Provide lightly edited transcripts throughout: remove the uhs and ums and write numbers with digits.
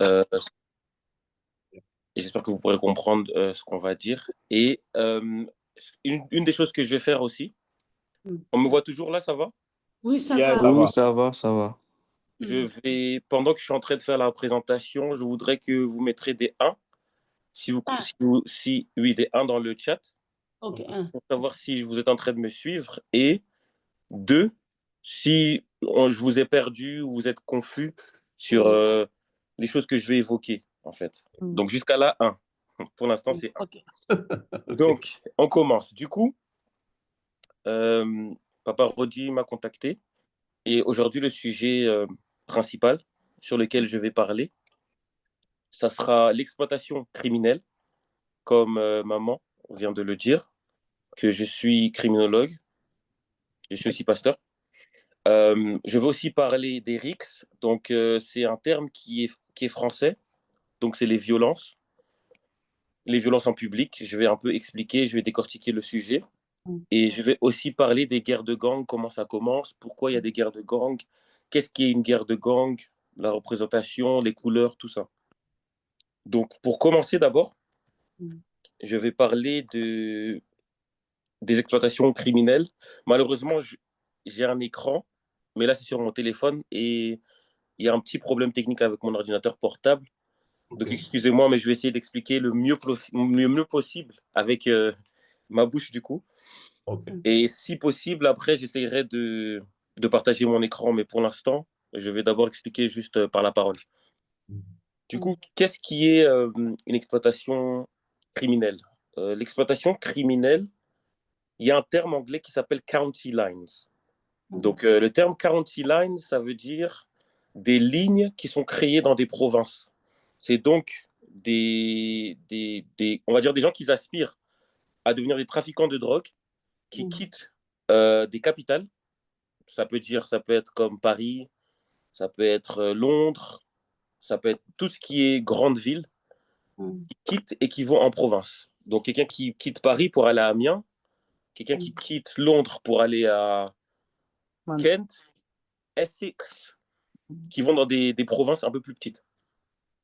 Euh, et j'espère que vous pourrez comprendre ce qu'on va dire. Et une des choses que je vais faire aussi, Mm. on me voit toujours là, ça va? Oui, ça Yeah, va. ça Oui, oui, va. ça va, ça va. Je Mm. vais, pendant que je suis en train de faire la présentation, je voudrais que vous mettrez des 1, Ah, oui, des 1 dans le chat, ok. Un. pour savoir si vous êtes en train de me suivre. Et 2, si je vous ai perdu ou vous êtes confus sur Mm. les choses que je vais évoquer, en fait. Mm. Donc jusqu'à là, 1. Pour l'instant, Mm. c'est 1. Ok. OK. Donc, on commence. Du coup, Papa Rodi m'a contacté. Et aujourd'hui, le sujet principal sur lequel je vais parler, ça sera l'exploitation criminelle, comme maman vient de le dire, que je suis criminologue, je suis aussi pasteur. Je vais aussi parler des RICS, donc c'est un terme qui est français, donc c'est les violences en public. Je vais un peu expliquer, je vais décortiquer le sujet. Mm. Et je vais aussi parler des guerres de gang, comment ça commence, pourquoi il y a des guerres de gang, qu'est-ce qui est une guerre de gang, la représentation, les couleurs, tout ça. Donc, pour commencer d'abord, Mm. je vais parler des exploitations criminelles. Malheureusement, j'ai un écran, mais là, c'est sur mon téléphone et il y a un petit problème technique avec mon ordinateur portable. Donc, OK. excusez-moi, mais je vais essayer d'expliquer le mieux possible avec ma bouche, du coup. OK. Mm. Et si possible, après, j'essaierai de partager mon écran, mais pour l'instant, je vais d'abord expliquer juste par la parole. Du coup, Mm. qu'est-ce qui est une exploitation criminelle? L'exploitation criminelle, il y a un terme anglais qui s'appelle county lines. Mm. Donc, le terme county lines, ça veut dire des lignes qui sont créées dans des provinces. C'est donc on va dire des gens qui aspirent à devenir des trafiquants de drogue, qui Mm. quittent des capitales. Ça peut être comme Paris, ça peut être Londres, ça peut être tout ce qui est grande ville, Mm. qui quittent et qui vont en province. Donc quelqu'un qui quitte Paris pour aller à Amiens, quelqu'un qui Mm. quitte Londres pour aller à Bon. Kent, Essex, Mm. qui vont dans des provinces un peu plus petites.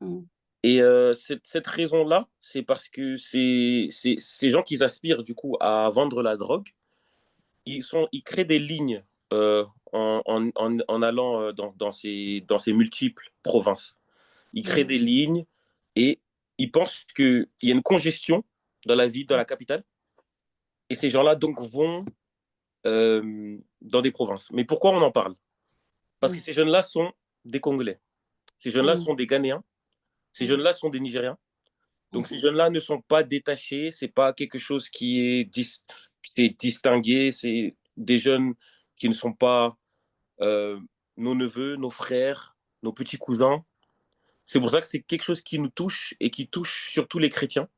Mm. Et cette raison-là, c'est parce que ces gens qui aspirent du coup à vendre la drogue, ils créent des lignes en allant dans ces multiples provinces. Ils créent Mm. des lignes et ils pensent qu'il y a une congestion dans la ville, dans la capitale. Et ces gens-là, donc, vont dans des provinces. Mais pourquoi on en parle? Parce que Mm. ces jeunes-là sont des Congolais. Ces jeunes-là Mm. sont des Ghanéens. Ces Mm. jeunes-là sont des Nigériens. Donc, Mm. ces jeunes-là ne sont pas détachés. C'est pas quelque chose c'est distingué. C'est des jeunes qui ne sont pas euh, nos neveux, nos frères, nos petits cousins. C'est pour ça que c'est quelque chose qui nous touche et qui touche surtout les chrétiens.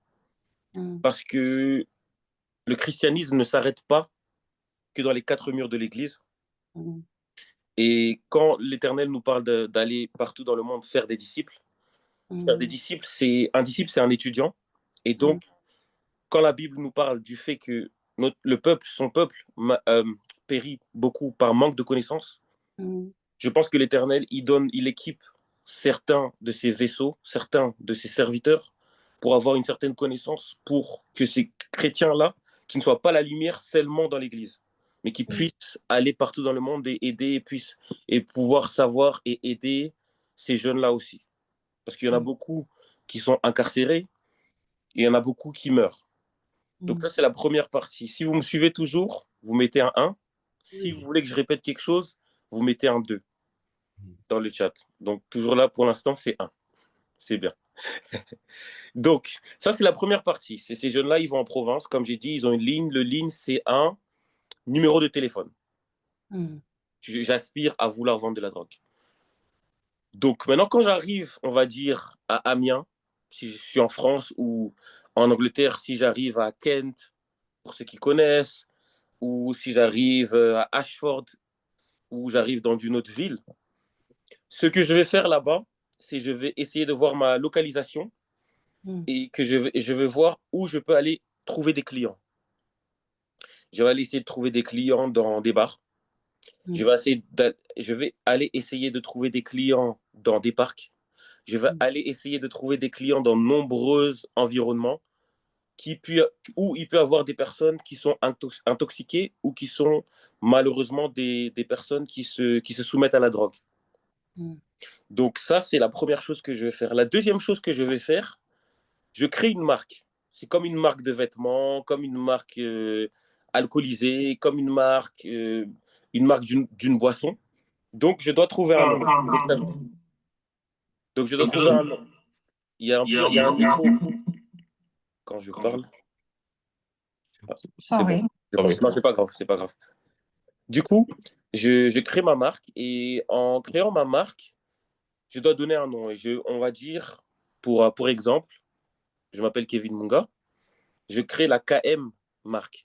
Mm. Parce que le christianisme ne s'arrête pas que dans les quatre murs de l'Église. Mm. Et quand l'Éternel nous parle d'aller partout dans le monde faire des Mm. disciples, un disciple, c'est un étudiant. Et Mm. donc, quand la Bible nous parle du fait que son peuple périt beaucoup par manque de connaissances, Mm. je pense que l'Éternel, il équipe certains de ses vaisseaux, certains de ses serviteurs, pour avoir une certaine connaissance, pour que ces chrétiens-là, qui ne soient pas la lumière seulement dans l'Église, mais qui Mm. puissent aller partout dans le monde et aider, et pouvoir savoir et aider ces jeunes-là aussi. Parce qu'il y en a Mm. beaucoup qui sont incarcérés, et il y en a beaucoup qui meurent. Donc ça, Mm. c'est la première partie. Si vous me suivez toujours, vous mettez un 1. Si vous Oui. voulez que je répète quelque chose, vous mettez un 2 dans le chat. Donc toujours là, pour l'instant, c'est 1. C'est bien. Donc, ça, c'est la première partie. Ces jeunes-là, ils vont en province. Comme j'ai dit, ils ont une ligne. Le ligne, c'est un numéro de téléphone. Mm. J'aspire à vouloir vendre de la drogue. Donc, maintenant, quand j'arrive, on va dire, à Amiens, si je suis en France, ou en Angleterre, si j'arrive à Kent, pour ceux qui connaissent, ou si j'arrive à Ashford, ou j'arrive dans une autre ville, ce que je vais faire là-bas, c'est je vais essayer de voir ma localisation Mm. et que je vais voir où je peux aller trouver des clients. Je vais aller essayer de trouver des clients dans des bars. Mm. Je vais aller essayer de trouver des clients dans des parcs. Je vais aller essayer de trouver des clients dans nombreux environnements où il peut y avoir des personnes qui sont intoxiquées ou qui sont malheureusement des personnes qui se soumettent à la drogue. Donc ça, c'est la première chose que je vais faire. La deuxième chose que je vais faire, je crée une marque. C'est comme une marque de vêtements, comme une marque alcoolisée, comme une marque d'une boisson. Donc, je dois trouver un nom. Donc, je dois trouver un nom. Il y a un écho quand je parle. Sorry. Bon. Non, c'est pas grave, c'est pas grave. Du coup, je crée ma marque et en créant ma marque, je dois donner un nom. Et on va dire, pour exemple, je m'appelle Kevin Munga, je crée la KM marque.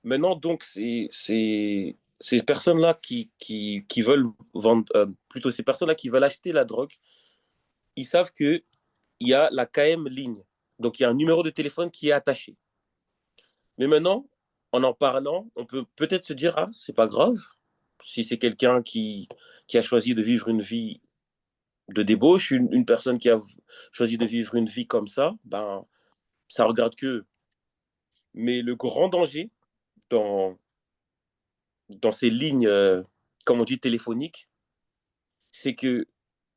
Maintenant, donc, ces personnes-là qui veulent vendre, plutôt ces personnes-là qui veulent acheter la drogue, ils savent qu'il y a la KM ligne. Donc, il y a un numéro de téléphone qui est attaché. Mais maintenant, en parlant, on peut peut-être se dire, ah, c'est pas grave. Si c'est quelqu'un qui a choisi de vivre une vie de débauche, une personne qui a choisi de vivre une vie comme ça, ben, ça regarde que. Mais le grand danger dans ces lignes, comme on dit, téléphoniques, c'est que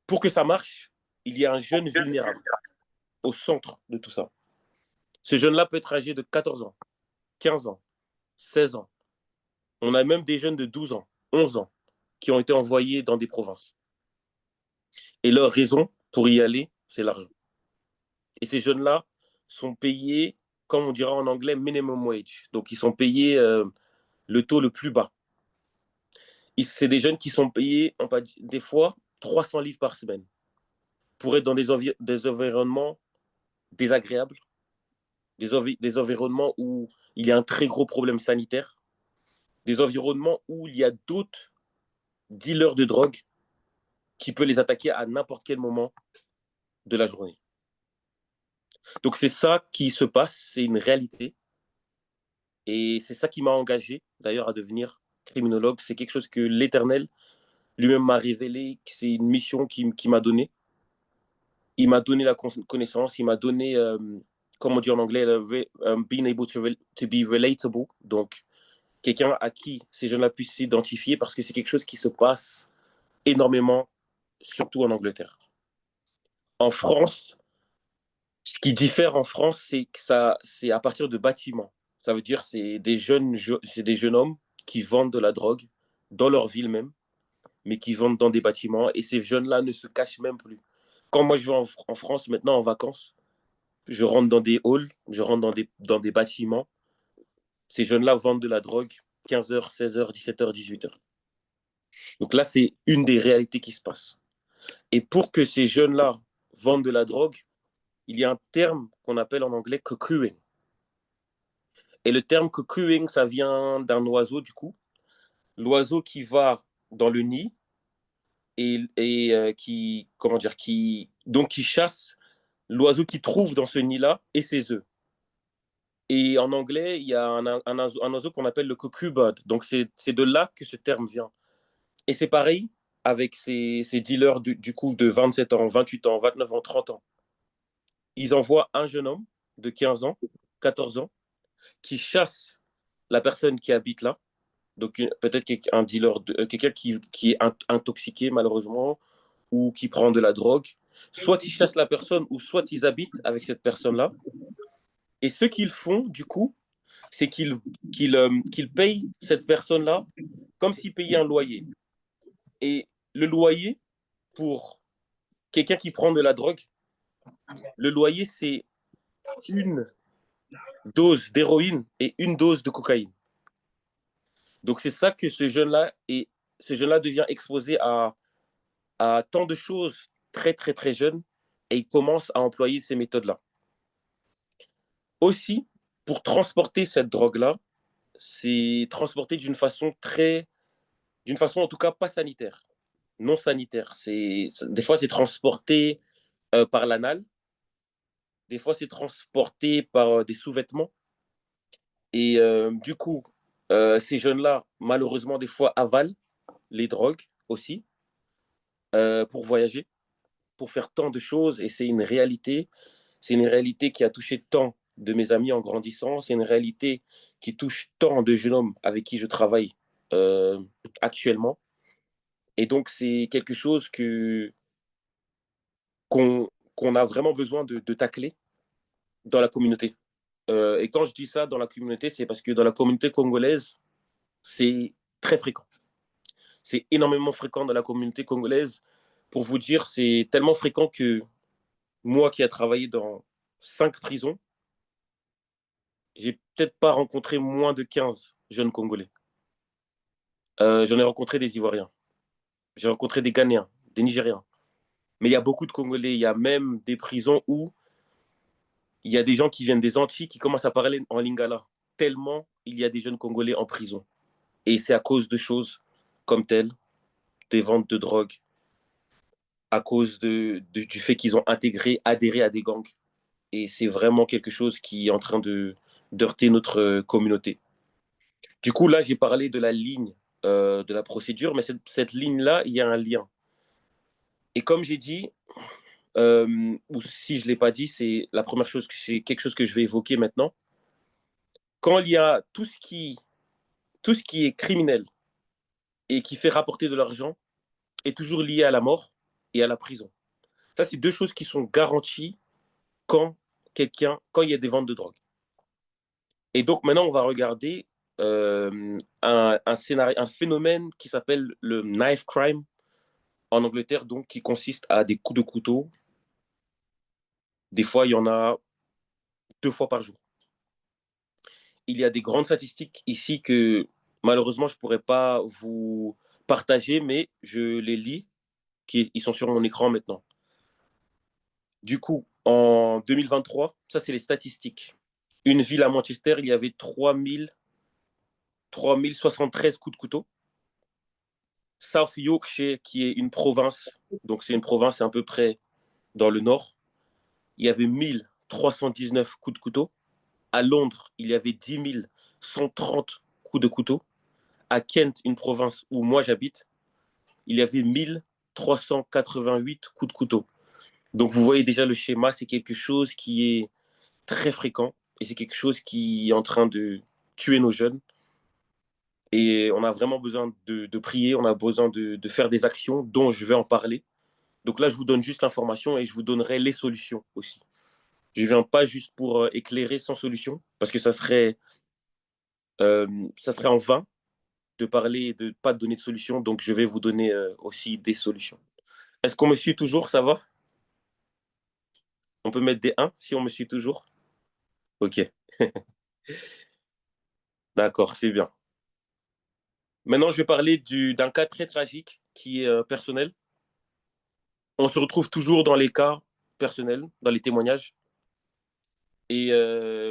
pour que ça marche, il y a un jeune vulnérable au centre de tout ça. Ce jeune-là peut être âgé de 14 ans, 15 ans, 16 ans. On a même des jeunes de 12 ans, 11 ans, qui ont été envoyés dans des provinces. Et leur raison pour y aller, c'est l'argent. Et ces jeunes-là sont payés, comme on dira en anglais, minimum wage. Donc, ils sont payés le taux le plus bas. C'est des jeunes qui sont payés, des fois, 300 livres par semaine pour être dans des environnements désagréables, des environnements où il y a un très gros problème sanitaire, des environnements où il y a d'autres dealers de drogue qui peuvent les attaquer à n'importe quel moment de la journée. Donc c'est ça qui se passe, c'est une réalité. Et c'est ça qui m'a engagé, d'ailleurs, à devenir criminologue. C'est quelque chose que l'Éternel lui-même m'a révélé, c'est une mission qu'il m'a donnée. Il m'a donné la connaissance, il m'a donné, comme on dit en anglais, being able to be relatable. Donc, quelqu'un à qui ces jeunes-là puissent s'identifier parce que c'est quelque chose qui se passe énormément, surtout en Angleterre. En France, ce qui diffère en France, c'est que c'est à partir de bâtiments. Ça veut dire c'est des jeunes hommes qui vendent de la drogue dans leur ville même, mais qui vendent dans des bâtiments. Et ces jeunes-là ne se cachent même plus. Quand moi je vais en France maintenant en vacances, je rentre dans des halls, je rentre dans des bâtiments. Ces jeunes-là vendent de la drogue 15h, 16h, 17h, 18h. Donc là, c'est une des réalités qui se passe. Et pour que ces jeunes-là vendent de la drogue, il y a un terme qu'on appelle en anglais cocoon. Et le terme cocoon, ça vient d'un oiseau, du coup. L'oiseau qui va dans le nid et qui chasse l'oiseau qui trouve dans ce nid-là et ses œufs. Et en anglais, il y a un oiseau qu'on appelle le cuckoo bird. Donc, c'est de là que ce terme vient. Et c'est pareil avec ces dealers du coup de 27 ans, 28 ans, 29 ans, 30 ans. Ils envoient un jeune homme de 15 ans, 14 ans, qui chasse la personne qui habite là. Donc, peut-être un dealer, quelqu'un qui est intoxiqué malheureusement ou qui prend de la drogue. Soit ils chassent la personne ou soit ils habitent avec cette personne-là. Et ce qu'ils font, du coup, c'est qu'ils payent cette personne-là comme s'ils payaient un loyer. Et le loyer, pour quelqu'un qui prend de la drogue, le loyer, c'est une dose d'héroïne et une dose de cocaïne. Donc, c'est ça que ce jeune-là devient exposé à tant de choses très, très, très jeunes et il commence à employer ces méthodes-là. Aussi, pour transporter cette drogue-là, c'est transporté d'une façon en tout cas pas sanitaire, non sanitaire. Des fois, c'est transporté par l'anal, des fois, c'est transporté par des sous-vêtements. Et du coup, ces jeunes-là, malheureusement, des fois, avalent les drogues aussi pour voyager. pour faire tant de choses et c'est une réalité. C'est une réalité qui a touché tant de mes amis en grandissant. C'est une réalité qui touche tant de jeunes hommes avec qui je travaille euh, actuellement. Et donc, c'est quelque chose qu'on a vraiment besoin de tacler dans la communauté. Et quand je dis ça dans la communauté, c'est parce que dans la communauté congolaise, c'est très fréquent. C'est énormément fréquent dans la communauté congolaise. Pour vous dire, c'est tellement fréquent que moi qui ai travaillé dans 5 prisons, j'ai peut-être pas rencontré moins de 15 jeunes Congolais. J'en ai rencontré des Ivoiriens, j'ai rencontré des Ghanéens, des Nigériens. Mais il y a beaucoup de Congolais. Il y a même des prisons où il y a des gens qui viennent des Antilles qui commencent à parler en lingala. Tellement il y a des jeunes Congolais en prison. Et c'est à cause de choses comme telles, des ventes de drogue, à cause du fait qu'ils ont adhéré à des gangs. Et c'est vraiment quelque chose qui est en train d'heurter notre communauté. Du coup, là, j'ai parlé de la ligne de la procédure, mais cette ligne-là, il y a un lien. Et comme j'ai dit, ou si je ne l'ai pas dit, c'est la première chose, c'est quelque chose que je vais évoquer maintenant. Quand il y a tout ce qui est criminel et qui fait rapporter de l'argent est toujours lié à la mort et à la prison. Ça, c'est deux choses qui sont garanties quand quand il y a des ventes de drogue. Et donc maintenant, on va regarder un phénomène qui s'appelle le knife crime en Angleterre, donc qui consiste à des coups de couteau. Des fois, il y en a 2 fois par jour. Il y a des grandes statistiques ici que malheureusement, je ne pourrais pas vous partager, mais je les lis, ils sont sur mon écran maintenant. Du coup, en 2023, ça c'est les statistiques. Une ville à Manchester, il y avait 3073 coups de couteau. South Yorkshire, qui est une province, donc c'est une province à peu près dans le nord, il y avait 1319 coups de couteau. À Londres, il y avait 10 130 coups de couteau. À Kent, une province où moi j'habite, il y avait 1388 coups de couteau. Donc vous voyez déjà le schéma, c'est quelque chose qui est très fréquent et c'est quelque chose qui est en train de tuer nos jeunes. Et on a vraiment besoin de prier, on a besoin de faire des actions dont je vais en parler. Donc là, je vous donne juste l'information et je vous donnerai les solutions aussi. Je ne viens pas juste pour éclairer sans solution, parce que ça serait en vain de parler et de ne pas donner de solution. Donc je vais vous donner aussi des solutions. Est-ce qu'on me suit toujours? Ça va? On peut mettre des 1 si on me suit toujours? Ok, d'accord, c'est bien. Maintenant, je vais parler d'un cas très tragique qui est personnel. On se retrouve toujours dans les cas personnels, dans les témoignages. Et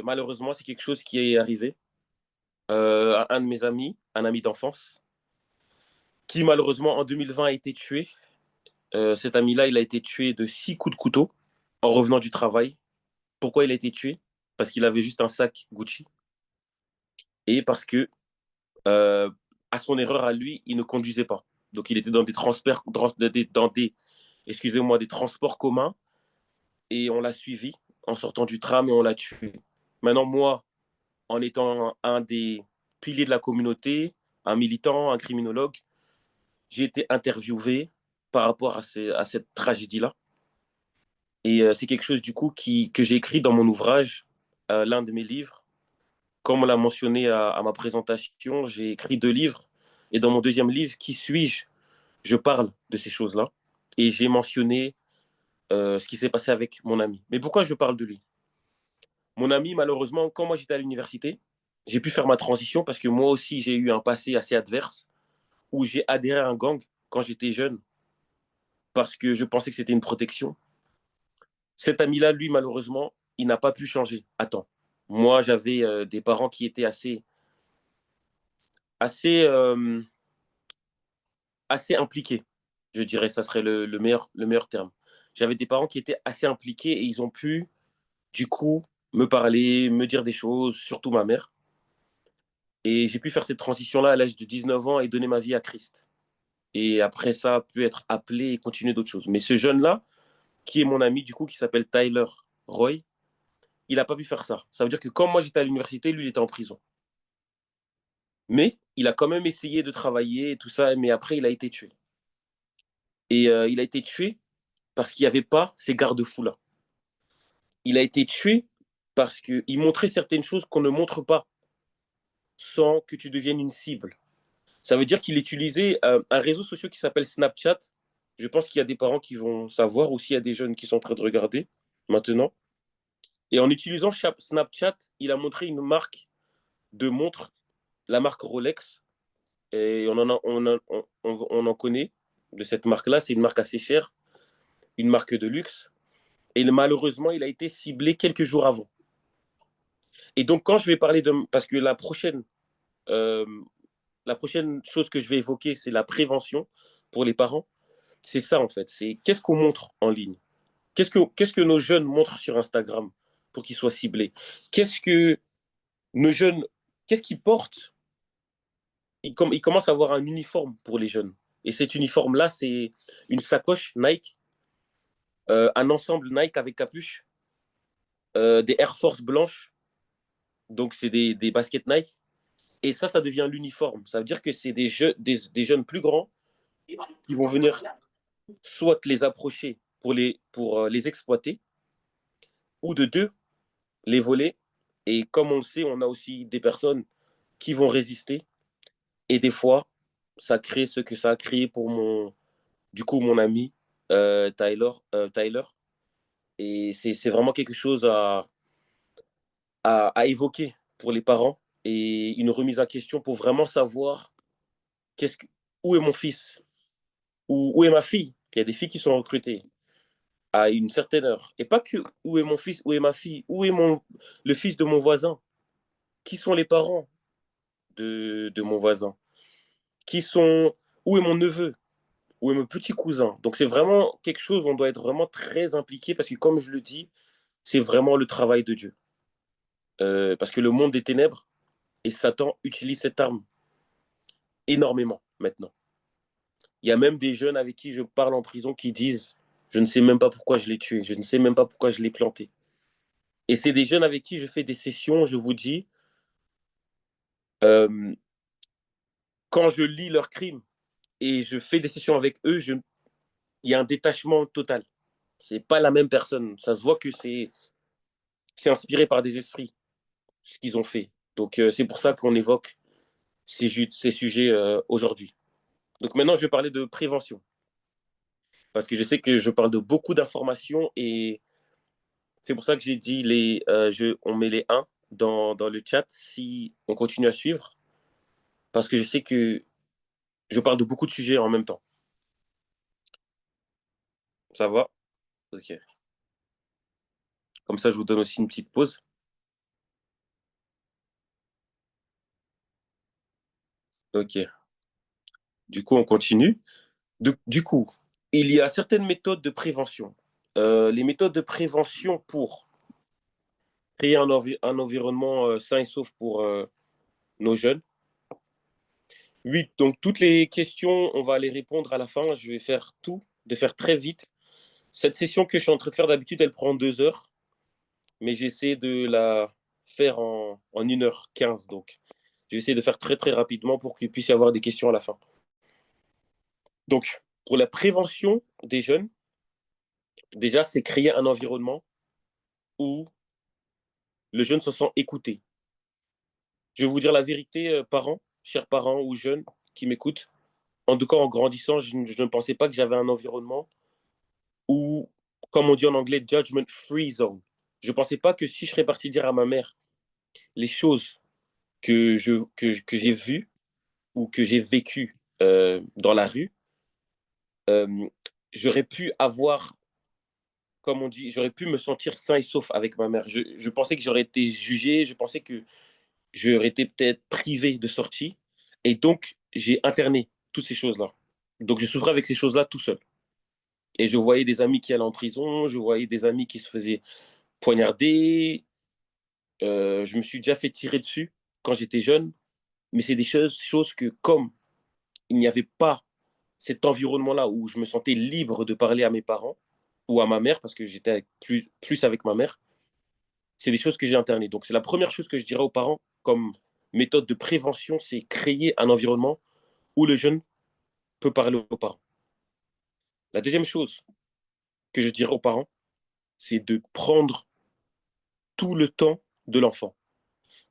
malheureusement, c'est quelque chose qui est arrivé à un de mes amis, un ami d'enfance, qui malheureusement en 2020 a été tué. Cet ami-là, il a été tué de 6 coups de couteau en revenant du travail. Pourquoi il a été tué? Parce qu'il avait juste un sac Gucci. Et parce que, euh, à son erreur à lui, il ne conduisait pas. Donc il était dans des transports, excusez-moi, des transports communs. Et on l'a suivi en sortant du tram et on l'a tué. Maintenant, moi, en étant un des piliers de la communauté, un militant, un criminologue, j'ai été interviewé par rapport à cette tragédie-là. Et c'est quelque chose du coup que j'ai écrit dans mon ouvrage, l'un de mes livres. Comme on l'a mentionné à ma présentation, j'ai écrit 2 livres. Et dans mon deuxième livre, Qui suis-je? Je parle de ces choses-là. Et j'ai mentionné ce qui s'est passé avec mon ami. Mais pourquoi je parle de lui? Mon ami, malheureusement, quand moi j'étais à l'université, j'ai pu faire ma transition parce que moi aussi j'ai eu un passé assez adverse où j'ai adhéré à un gang quand j'étais jeune parce que je pensais que c'était une protection. Cet ami-là, lui, malheureusement, il n'a pas pu changer à temps. Moi, j'avais des parents qui étaient assez, euh, assez impliqués. Je dirais, ça serait le meilleur terme. J'avais des parents qui étaient assez impliqués et ils ont pu, du coup, me parler, me dire des choses, surtout ma mère. Et j'ai pu faire cette transition-là à l'âge de 19 ans et donner ma vie à Christ. Et après ça, pu être appelé et continuer d'autres choses. Mais ce jeune-là, qui est mon ami, du coup, qui s'appelle Tyler Roy, il n'a pas pu faire ça. Ça veut dire que quand moi j'étais à l'université, lui, il était en prison. Mais il a quand même essayé de travailler et tout ça, mais après, il a été tué. Et il a été tué parce qu'il n'y avait pas ces garde-fous-là. Il a été tué parce qu'il montrait certaines choses qu'on ne montre pas sans que tu deviennes une cible. Ça veut dire qu'il utilisait un réseau social qui s'appelle Snapchat. Je pense qu'il y a des parents qui vont savoir, ou s'il y a des jeunes qui sont en train de regarder maintenant. Et en utilisant Snapchat, il a montré une marque de montre, la marque Rolex. Et on en connaît de cette marque-là. C'est une marque assez chère, une marque de luxe. Et malheureusement, il a été ciblé quelques jours avant. Et donc, quand je vais parler de... Parce que euh, la prochaine chose que je vais évoquer, c'est la prévention pour les parents. C'est ça, en fait. C'est qu'est-ce qu'on montre en ligne? Qu'est-ce que nos jeunes montrent sur Instagram pour qu'ils soient ciblés? Qu'est-ce que nos jeunes... Qu'est-ce qu'ils portent? Ils commencent à avoir un uniforme pour les jeunes. Et cet uniforme-là, c'est une sacoche Nike, un ensemble Nike avec capuche, des Air Force blanches, donc c'est des baskets Nike. Et ça devient l'uniforme. Ça veut dire que c'est des jeunes plus grands qui vont venir soit les approcher pour les exploiter, ou de deux, les voler. Et comme on le sait, on a aussi des personnes qui vont résister. Et des fois, ça crée ce que ça a créé pour mon ami Tyler. Et c'est vraiment quelque chose à évoquer pour les parents et une remise en question pour vraiment savoir qu'est-ce que, où est mon fils, où est ma fille. Il y a des filles qui sont recrutées à une certaine heure. Et pas que où est mon fils, où est ma fille, où est le fils de mon voisin, qui sont les parents de mon voisin, où est mon neveu, où est mon petit cousin. Donc c'est vraiment quelque chose, on doit être vraiment très impliqué parce que comme je le dis, c'est vraiment le travail de Dieu. Parce que le monde des ténèbres et Satan utilise cette arme énormément maintenant. Il y a même des jeunes avec qui je parle en prison qui disent je ne sais même pas pourquoi je l'ai tué, je ne sais même pas pourquoi je l'ai planté. Et c'est des jeunes avec qui je fais des sessions, je vous dis, euh, quand je lis leurs crimes et je fais des sessions avec eux, il y a un détachement total. C'est pas la même personne. Ça se voit que c'est inspiré par des esprits, ce qu'ils ont fait. Donc c'est pour ça qu'on évoque ces sujets aujourd'hui. Donc maintenant, je vais parler de prévention. Parce que je sais que je parle de beaucoup d'informations et c'est pour ça que j'ai dit on met les 1 dans le chat si on continue à suivre. Parce que je sais que je parle de beaucoup de sujets en même temps. Ça va? Ok. Comme ça, je vous donne aussi une petite pause. Ok. Du coup, on continue. Du coup, il y a certaines méthodes de prévention. Les méthodes de prévention pour créer un environnement sain et sauf pour nos jeunes. 8. Donc, toutes les questions, on va les répondre à la fin. Je vais faire tout, de faire très vite. Cette session que je suis en train de faire d'habitude, elle prend 2 heures, mais j'essaie de la faire en 1h15. Donc, je vais essayer de faire très, très rapidement pour qu'il puisse y avoir des questions à la fin. Donc, pour la prévention des jeunes, déjà, c'est créer un environnement où le jeune se sent écouté. Je vais vous dire la vérité, parents, chers parents ou jeunes qui m'écoutent. En tout cas, en grandissant, je ne pensais pas que j'avais un environnement où, comme on dit en anglais, judgment free zone. Je ne pensais pas que si je serais parti dire à ma mère les choses que j'ai vues ou que j'ai vécues dans la rue, euh, j'aurais pu avoir, comme on dit, j'aurais pu me sentir sain et sauf avec ma mère. Je pensais que j'aurais été jugé, je pensais que j'aurais été peut-être privé de sortie. Et donc, j'ai interné toutes ces choses-là. Donc, je souffrais avec ces choses-là tout seul. Et je voyais des amis qui allaient en prison, je voyais des amis qui se faisaient poignarder. Je me suis déjà fait tirer dessus quand j'étais jeune. Mais c'est des choses que, comme il n'y avait pas cet environnement-là où je me sentais libre de parler à mes parents ou à ma mère, parce que j'étais plus avec ma mère, c'est des choses que j'ai internées. Donc, c'est la première chose que je dirais aux parents comme méthode de prévention, c'est créer un environnement où le jeune peut parler aux parents. La deuxième chose que je dirais aux parents, c'est de prendre tout le temps de l'enfant.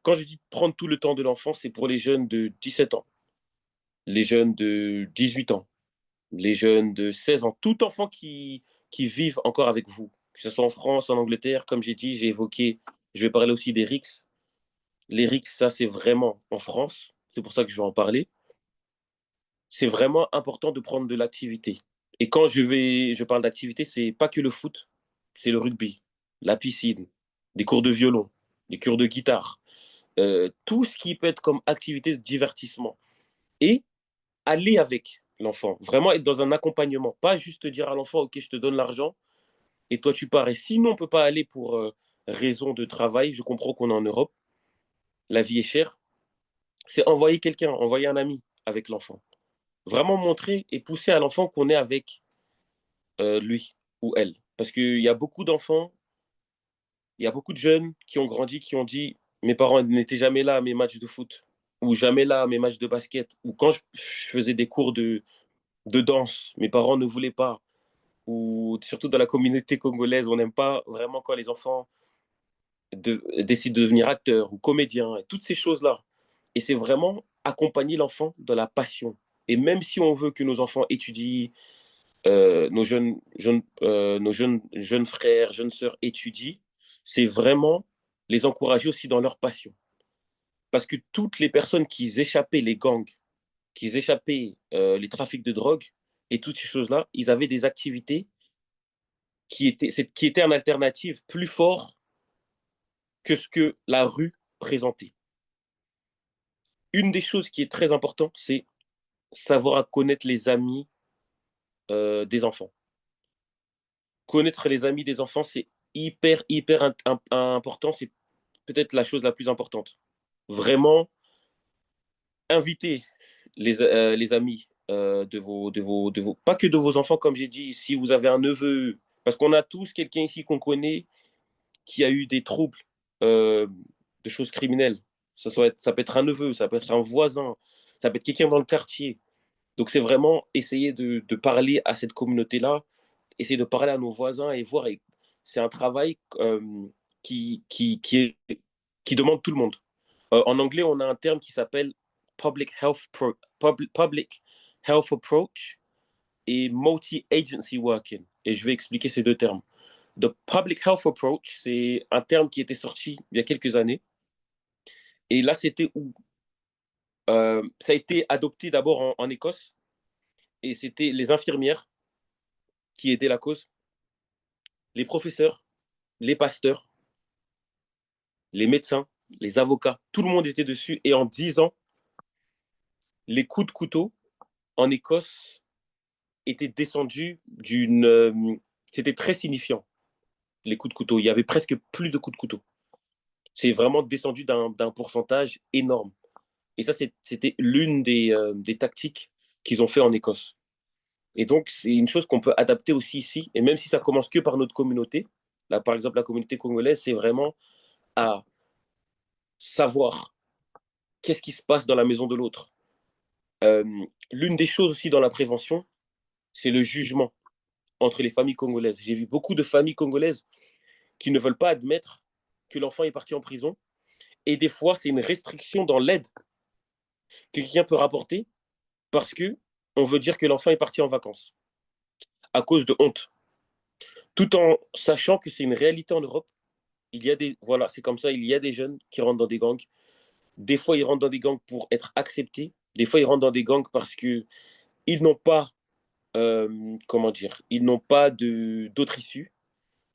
Quand je dis prendre tout le temps de l'enfant, c'est pour les jeunes de 17 ans, les jeunes de 18 ans, les jeunes de 16 ans, tout enfant qui vivent encore avec vous, que ce soit en France, en Angleterre, comme j'ai dit, j'ai évoqué, je vais parler aussi des RICS. Les RICS, ça c'est vraiment en France, c'est pour ça que je vais en parler. C'est vraiment important de prendre de l'activité. Et quand je parle d'activité, c'est pas que le foot, c'est le rugby, la piscine, des cours de violon, des cours de guitare, tout ce qui peut être comme activité de divertissement. Et aller avec l'enfant, vraiment être dans un accompagnement, pas juste dire à l'enfant, ok, je te donne l'argent et toi tu pars. Et sinon, on ne peut pas aller pour raison de travail, je comprends qu'on est en Europe, la vie est chère, c'est envoyer quelqu'un, envoyer un ami avec l'enfant. Vraiment montrer et pousser à l'enfant qu'on est avec lui ou elle. Parce qu'il y a beaucoup d'enfants, il y a beaucoup de jeunes qui ont grandi, qui ont dit, mes parents n'étaient jamais là à mes matchs de foot, ou jamais là à mes matchs de basket, ou quand je faisais des cours de danse, mes parents ne voulaient pas, ou surtout dans la communauté congolaise, on n'aime pas vraiment quand les enfants décident de devenir acteurs ou comédiens, et toutes ces choses-là. Et c'est vraiment accompagner l'enfant dans la passion. Et même si on veut que nos enfants étudient, nos jeunes frères, jeunes sœurs étudient, c'est vraiment les encourager aussi dans leur passion. Parce que toutes les personnes qui échappaient les gangs, qui échappaient les trafics de drogue et toutes ces choses-là, ils avaient des activités qui étaient en alternative plus fort que ce que la rue présentait. Une des choses qui est très importante, c'est savoir connaître les amis des enfants. Connaître les amis des enfants, c'est hyper important. C'est peut-être la chose la plus importante. Vraiment, inviter les amis pas que de vos enfants, comme j'ai dit, si vous avez un neveu, parce qu'on a tous quelqu'un ici qu'on connaît qui a eu des troubles euh, de choses criminelles. Ça peut être un neveu, ça peut être un voisin, ça peut être quelqu'un dans le quartier. Donc c'est vraiment essayer de parler à cette communauté-là, essayer de parler à nos voisins et voir. Et c'est un travail qui, qui, qui, est- qui demande tout le monde. En anglais, on a un terme qui s'appelle public health approach et multi-agency working. Et je vais expliquer ces deux termes. The public health approach, c'est un terme qui était sorti il y a quelques années. Et là, c'était où ça a été adopté d'abord en Écosse. Et c'était les infirmières qui aidaient la cause, les professeurs, les pasteurs, les médecins, les avocats. Tout le monde était dessus. Et en 10 ans, les coups de couteau en Écosse étaient descendus c'était très signifiant, les coups de couteau. Il y avait presque plus de coups de couteau. C'est vraiment descendu d'un pourcentage énorme. Et ça, c'était l'une des tactiques qu'ils ont fait en Écosse. Et donc, c'est une chose qu'on peut adapter aussi ici. Et même si ça commence que par notre communauté, là, par exemple, la communauté congolaise, c'est vraiment à savoir qu'est-ce qui se passe dans la maison de l'autre. Euh, L'une des choses aussi dans la prévention, c'est le jugement entre les familles congolaises. J'ai vu beaucoup de familles congolaises qui ne veulent pas admettre que l'enfant est parti en prison. Et des fois, c'est une restriction dans l'aide que quelqu'un peut rapporter parce que on veut dire que l'enfant est parti en vacances à cause de honte. Tout en sachant que c'est une réalité en Europe. Voilà, c'est comme ça, il y a des jeunes qui rentrent dans des gangs. Des fois, ils rentrent dans des gangs pour être acceptés. Des fois, ils rentrent dans des gangs parce qu'ils n'ont pas, comment dire, ils n'ont pas d'autre issue.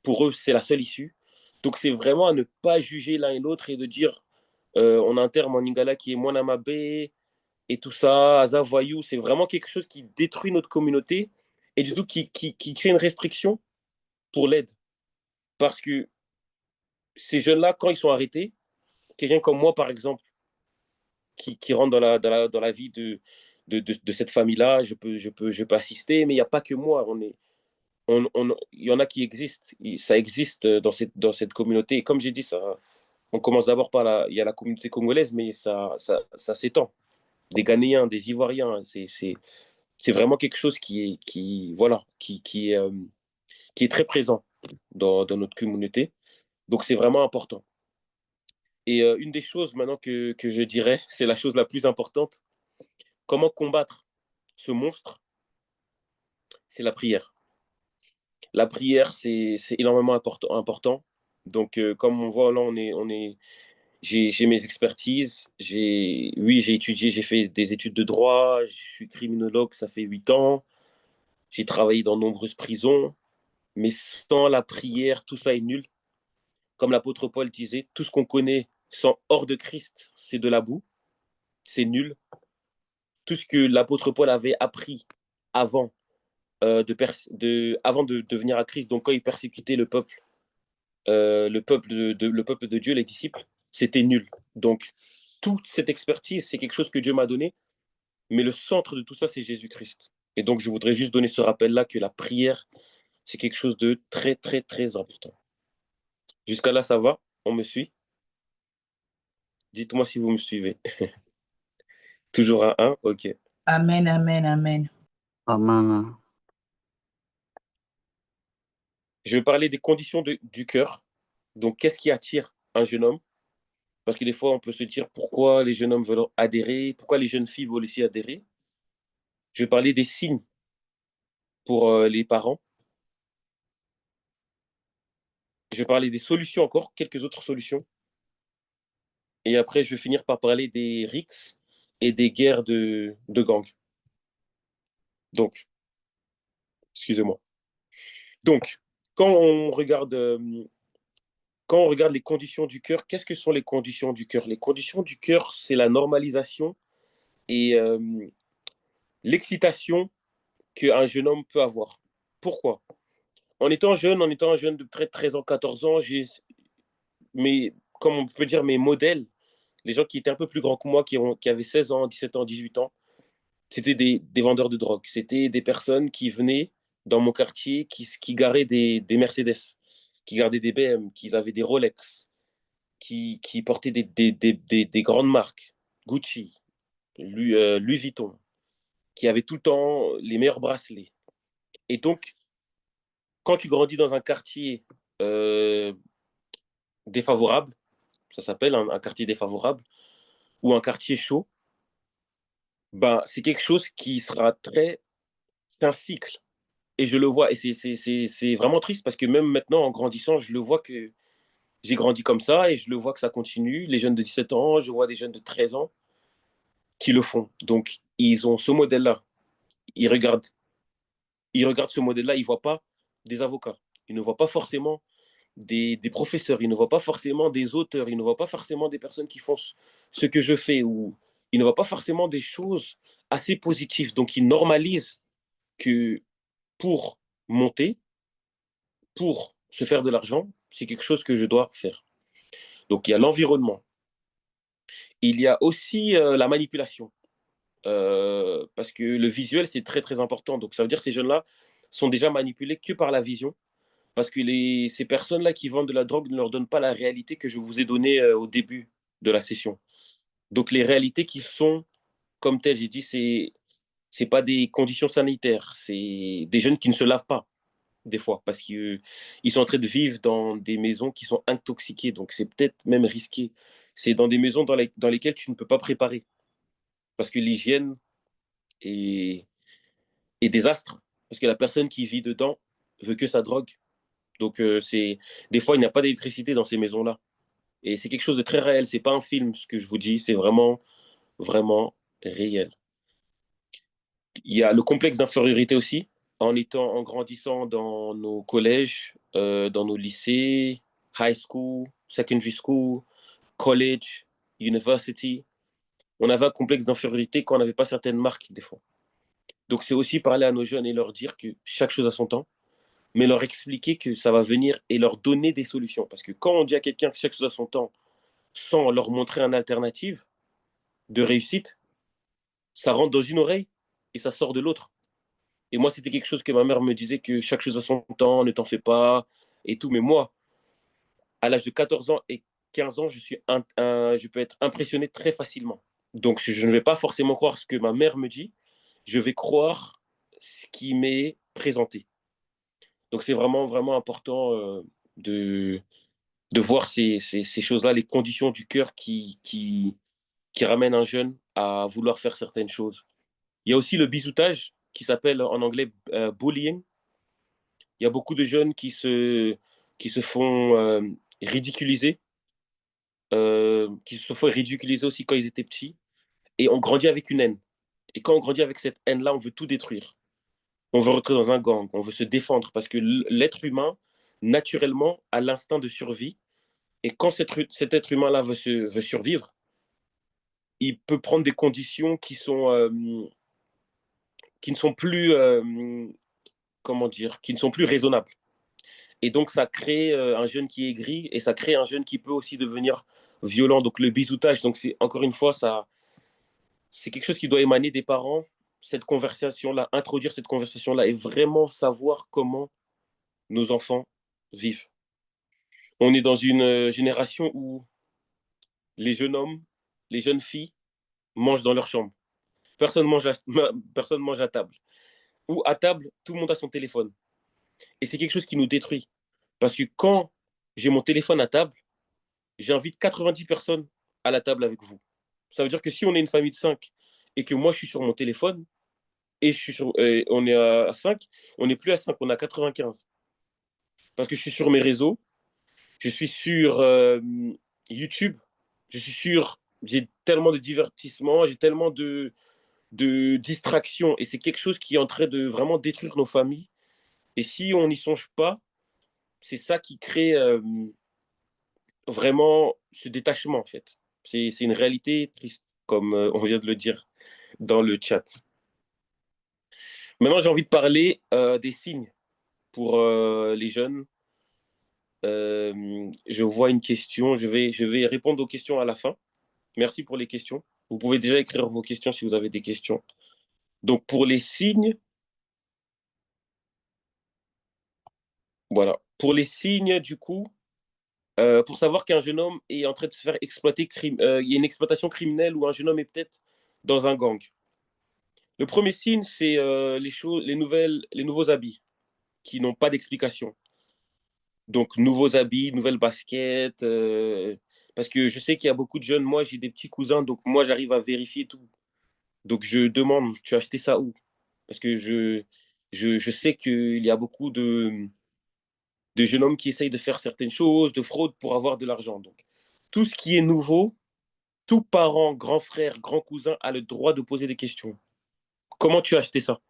Pour eux, c'est la seule issue. Donc, c'est vraiment à ne pas juger l'un et l'autre et de dire, on a un terme en Lingala qui est Mwanamabe et tout ça, Aza Voyou. C'est vraiment quelque chose qui détruit notre communauté et du tout qui crée une restriction pour l'aide. Parce que ces jeunes-là, quand ils sont arrêtés, quelqu'un comme moi, par exemple, qui rentre dans la vie de cette famille-là, je peux assister, mais il n'y a pas que moi. il y en a qui existent. Ça existe dans cette communauté. Et comme j'ai dit, on commence d'abord il y a la communauté congolaise, mais ça s'étend. Des Ghanéens, des Ivoiriens, c'est vraiment quelque chose voilà, qui est très présent dans notre communauté. Donc, c'est vraiment important. Et une des choses maintenant que je dirais, c'est la chose la plus importante. Comment combattre ce monstre? C'est la prière. La prière, c'est énormément important. Donc, comme on voit là, j'ai mes expertises. Oui, j'ai étudié, j'ai fait des études de droit. Je suis criminologue, ça fait 8 ans. J'ai travaillé dans de nombreuses prisons. Mais sans la prière, tout ça est nul. Comme l'apôtre Paul disait, tout ce qu'on connaît sans hors de Christ, c'est de la boue. C'est nul. Tout ce que l'apôtre Paul avait appris avant, avant de venir à Christ, donc quand il persécutait le peuple de Dieu, les disciples, c'était nul. Donc, toute cette expertise, c'est quelque chose que Dieu m'a donné, mais le centre de tout ça, c'est Jésus-Christ. Et donc, je voudrais juste donner ce rappel-là que la prière, c'est quelque chose de très, très, très important. Jusqu'à là, ça va? On me suit? Dites-moi si vous me suivez. Toujours à 1? Ok. Amen, amen, amen. Amen. Je vais parler des conditions du cœur. Donc, qu'est-ce qui attire un jeune homme? Parce que des fois, on peut se dire pourquoi les jeunes hommes veulent adhérer, pourquoi les jeunes filles veulent aussi adhérer. Je vais parler des signes pour les parents. Je vais parler des solutions encore, quelques autres solutions. Et après, je vais finir par parler des rixes et des guerres de gangs. Donc, excusez-moi. Donc, quand on regarde, quand on regarde les conditions du cœur, qu'est-ce que sont les conditions du cœur? Les conditions du cœur, c'est la normalisation et l'excitation qu'un jeune homme peut avoir. Pourquoi? En étant jeune de peut-être 13 ans, 14 ans, comme on peut dire, mes modèles, les gens qui étaient un peu plus grands que moi, qui avaient 16 ans, 17 ans, 18 ans, c'était des vendeurs de drogue. C'était des personnes qui venaient dans mon quartier, qui garaient des Mercedes, qui gardaient des BM, qui avaient des Rolex, qui portaient des grandes marques, Gucci, Louis Vuitton, qui avaient tout le temps les meilleurs bracelets. Et donc, quand tu grandis dans un quartier euh, défavorable, ça s'appelle un quartier défavorable, ou un quartier chaud, ben, c'est quelque chose qui sera très... C'est un cycle. Et je le vois, et c'est vraiment triste parce que même maintenant, en grandissant, je le vois que j'ai grandi comme ça et je le vois que ça continue. Les jeunes de 17 ans, je vois des jeunes de 13 ans qui le font. Donc, ils ont ce modèle-là. Ils regardent, ils regardent ce modèle-là, ils ne voient pas des avocats. Ils ne voient pas forcément des professeurs, ils ne voient pas forcément des auteurs, ils ne voient pas forcément des personnes qui font ce que je fais, ou ils ne voient pas forcément des choses assez positives. Donc, ils normalisent que pour monter, pour se faire de l'argent, c'est quelque chose que je dois faire. Donc, il y a l'environnement. Il y a aussi la manipulation. Parce que le visuel, c'est très, très important. Donc, ça veut dire que ces jeunes-là sont déjà manipulés que par la vision. Parce que ces personnes-là qui vendent de la drogue ne leur donnent pas la réalité que je vous ai donnée au début de la session. Donc, les réalités qui sont comme telles, j'ai dit, c'est pas des conditions sanitaires. C'est des jeunes qui ne se lavent pas, des fois, parce qu'ils sont en train de vivre dans des maisons qui sont intoxiquées. Donc, c'est peut-être même risqué. C'est dans des maisons dans lesquelles tu ne peux pas préparer. Parce que l'hygiène est désastre. Parce que la personne qui vit dedans veut que sa drogue. Donc, des fois, il n'y a pas d'électricité dans ces maisons-là. Et c'est quelque chose de très réel. C'est pas un film, ce que je vous dis. C'est vraiment, vraiment réel. Il y a le complexe d'infériorité aussi. En grandissant dans nos collèges, dans nos lycées, high school, secondary school, college, university, on avait un complexe d'infériorité quand on n'avait pas certaines marques, des fois. Donc, c'est aussi parler à nos jeunes et leur dire que chaque chose a son temps, mais leur expliquer que ça va venir et leur donner des solutions. Parce que quand on dit à quelqu'un que chaque chose a son temps, sans leur montrer une alternative de réussite, ça rentre dans une oreille et ça sort de l'autre. Et moi, c'était quelque chose que ma mère me disait, que chaque chose a son temps, ne t'en fais pas, et tout. Mais moi, à l'âge de 14 ans et 15 ans, je peux être impressionné très facilement. Donc, je ne vais pas forcément croire ce que ma mère me dit, je vais croire ce qui m'est présenté. Donc, c'est vraiment, vraiment important de, de voir ces choses-là, les conditions du cœur qui ramènent un jeune à vouloir faire certaines choses. Il y a aussi le bizutage, qui s'appelle en anglais bullying. Il y a beaucoup de jeunes qui se font ridiculiser, qui se font ridiculiser aussi quand ils étaient petits, et on grandit avec une haine. Et quand on grandit avec cette haine-là, on veut tout détruire. On veut rentrer dans un gang, on veut se défendre, parce que l'être humain, naturellement, a l'instinct de survie. Et quand cet être humain-là veut survivre, il peut prendre des conditions qui ne sont plus, comment dire, qui ne sont plus raisonnables. Et donc, ça crée un jeune qui est aigri et ça crée un jeune qui peut aussi devenir violent. Donc, le bisoutage, donc c'est encore une fois, c'est quelque chose qui doit émaner des parents, cette conversation-là, introduire cette conversation-là et vraiment savoir comment nos enfants vivent. On est dans une génération où les jeunes hommes, les jeunes filles mangent dans leur chambre. Personne mange personne mange à table. Ou à table, tout le monde a son téléphone. Et c'est quelque chose qui nous détruit. Parce que quand j'ai mon téléphone à table, j'invite 90 personnes à la table avec vous. Ça veut dire que si on est une famille de 5 et que moi je suis sur mon téléphone et on est à 5, on n'est plus à 5, on est à 95. Parce que je suis sur mes réseaux, je suis sur YouTube, j'ai tellement de divertissements, j'ai tellement de distractions et c'est quelque chose qui est en train de vraiment détruire nos familles. Et si on n'y songe pas, c'est ça qui crée vraiment ce détachement, en fait. C'est une réalité triste, comme on vient de le dire dans le chat. Maintenant, j'ai envie de parler des signes pour les jeunes. Je vois une question, je vais répondre aux questions à la fin. Merci pour les questions. Vous pouvez déjà écrire vos questions si vous avez des questions. Donc, pour les signes, voilà. Pour les signes, du coup, pour savoir qu'un jeune homme est en train de se faire exploiter, il y a une exploitation criminelle ou un jeune homme est peut-être dans un gang. Le premier signe, c'est les nouveaux habits qui n'ont pas d'explication. Donc, nouveaux habits, nouvelles baskets. Parce que je sais qu'il y a beaucoup de jeunes. Moi, j'ai des petits cousins, donc moi, j'arrive à vérifier tout. Donc, je demande, tu as acheté ça où? Parce que je sais qu'il y a beaucoup de jeunes hommes qui essayent de faire certaines choses, de fraude pour avoir de l'argent. Donc, tout ce qui est nouveau, tout parent, grand frère, grand cousin a le droit de poser des questions. Comment tu as acheté ça?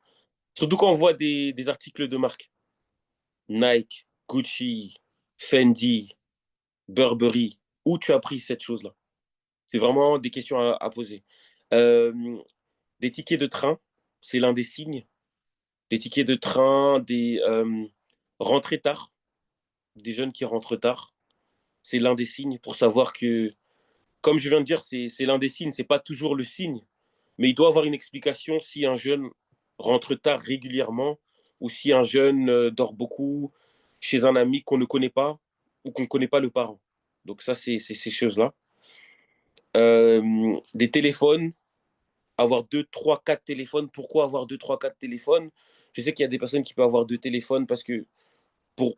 Surtout quand on voit des articles de marque. Nike, Gucci, Fendi, Burberry. Où tu as pris cette chose-là? C'est vraiment des questions à poser. Euh, des tickets de train, c'est l'un des signes. Des tickets de train, des rentrées tard, des jeunes qui rentrent tard, c'est l'un des signes pour savoir que, comme je viens de dire, c'est l'un des signes, c'est pas toujours le signe, mais il doit avoir une explication si un jeune rentre tard régulièrement ou si un jeune dort beaucoup chez un ami qu'on ne connaît pas ou qu'on ne connaît pas le parent. Donc ça, c'est ces choses-là. Des téléphones, avoir 2, 3, 4 téléphones. Pourquoi avoir 2, 3, 4 téléphones? Je sais qu'il y a des personnes qui peuvent avoir 2 téléphones parce que pour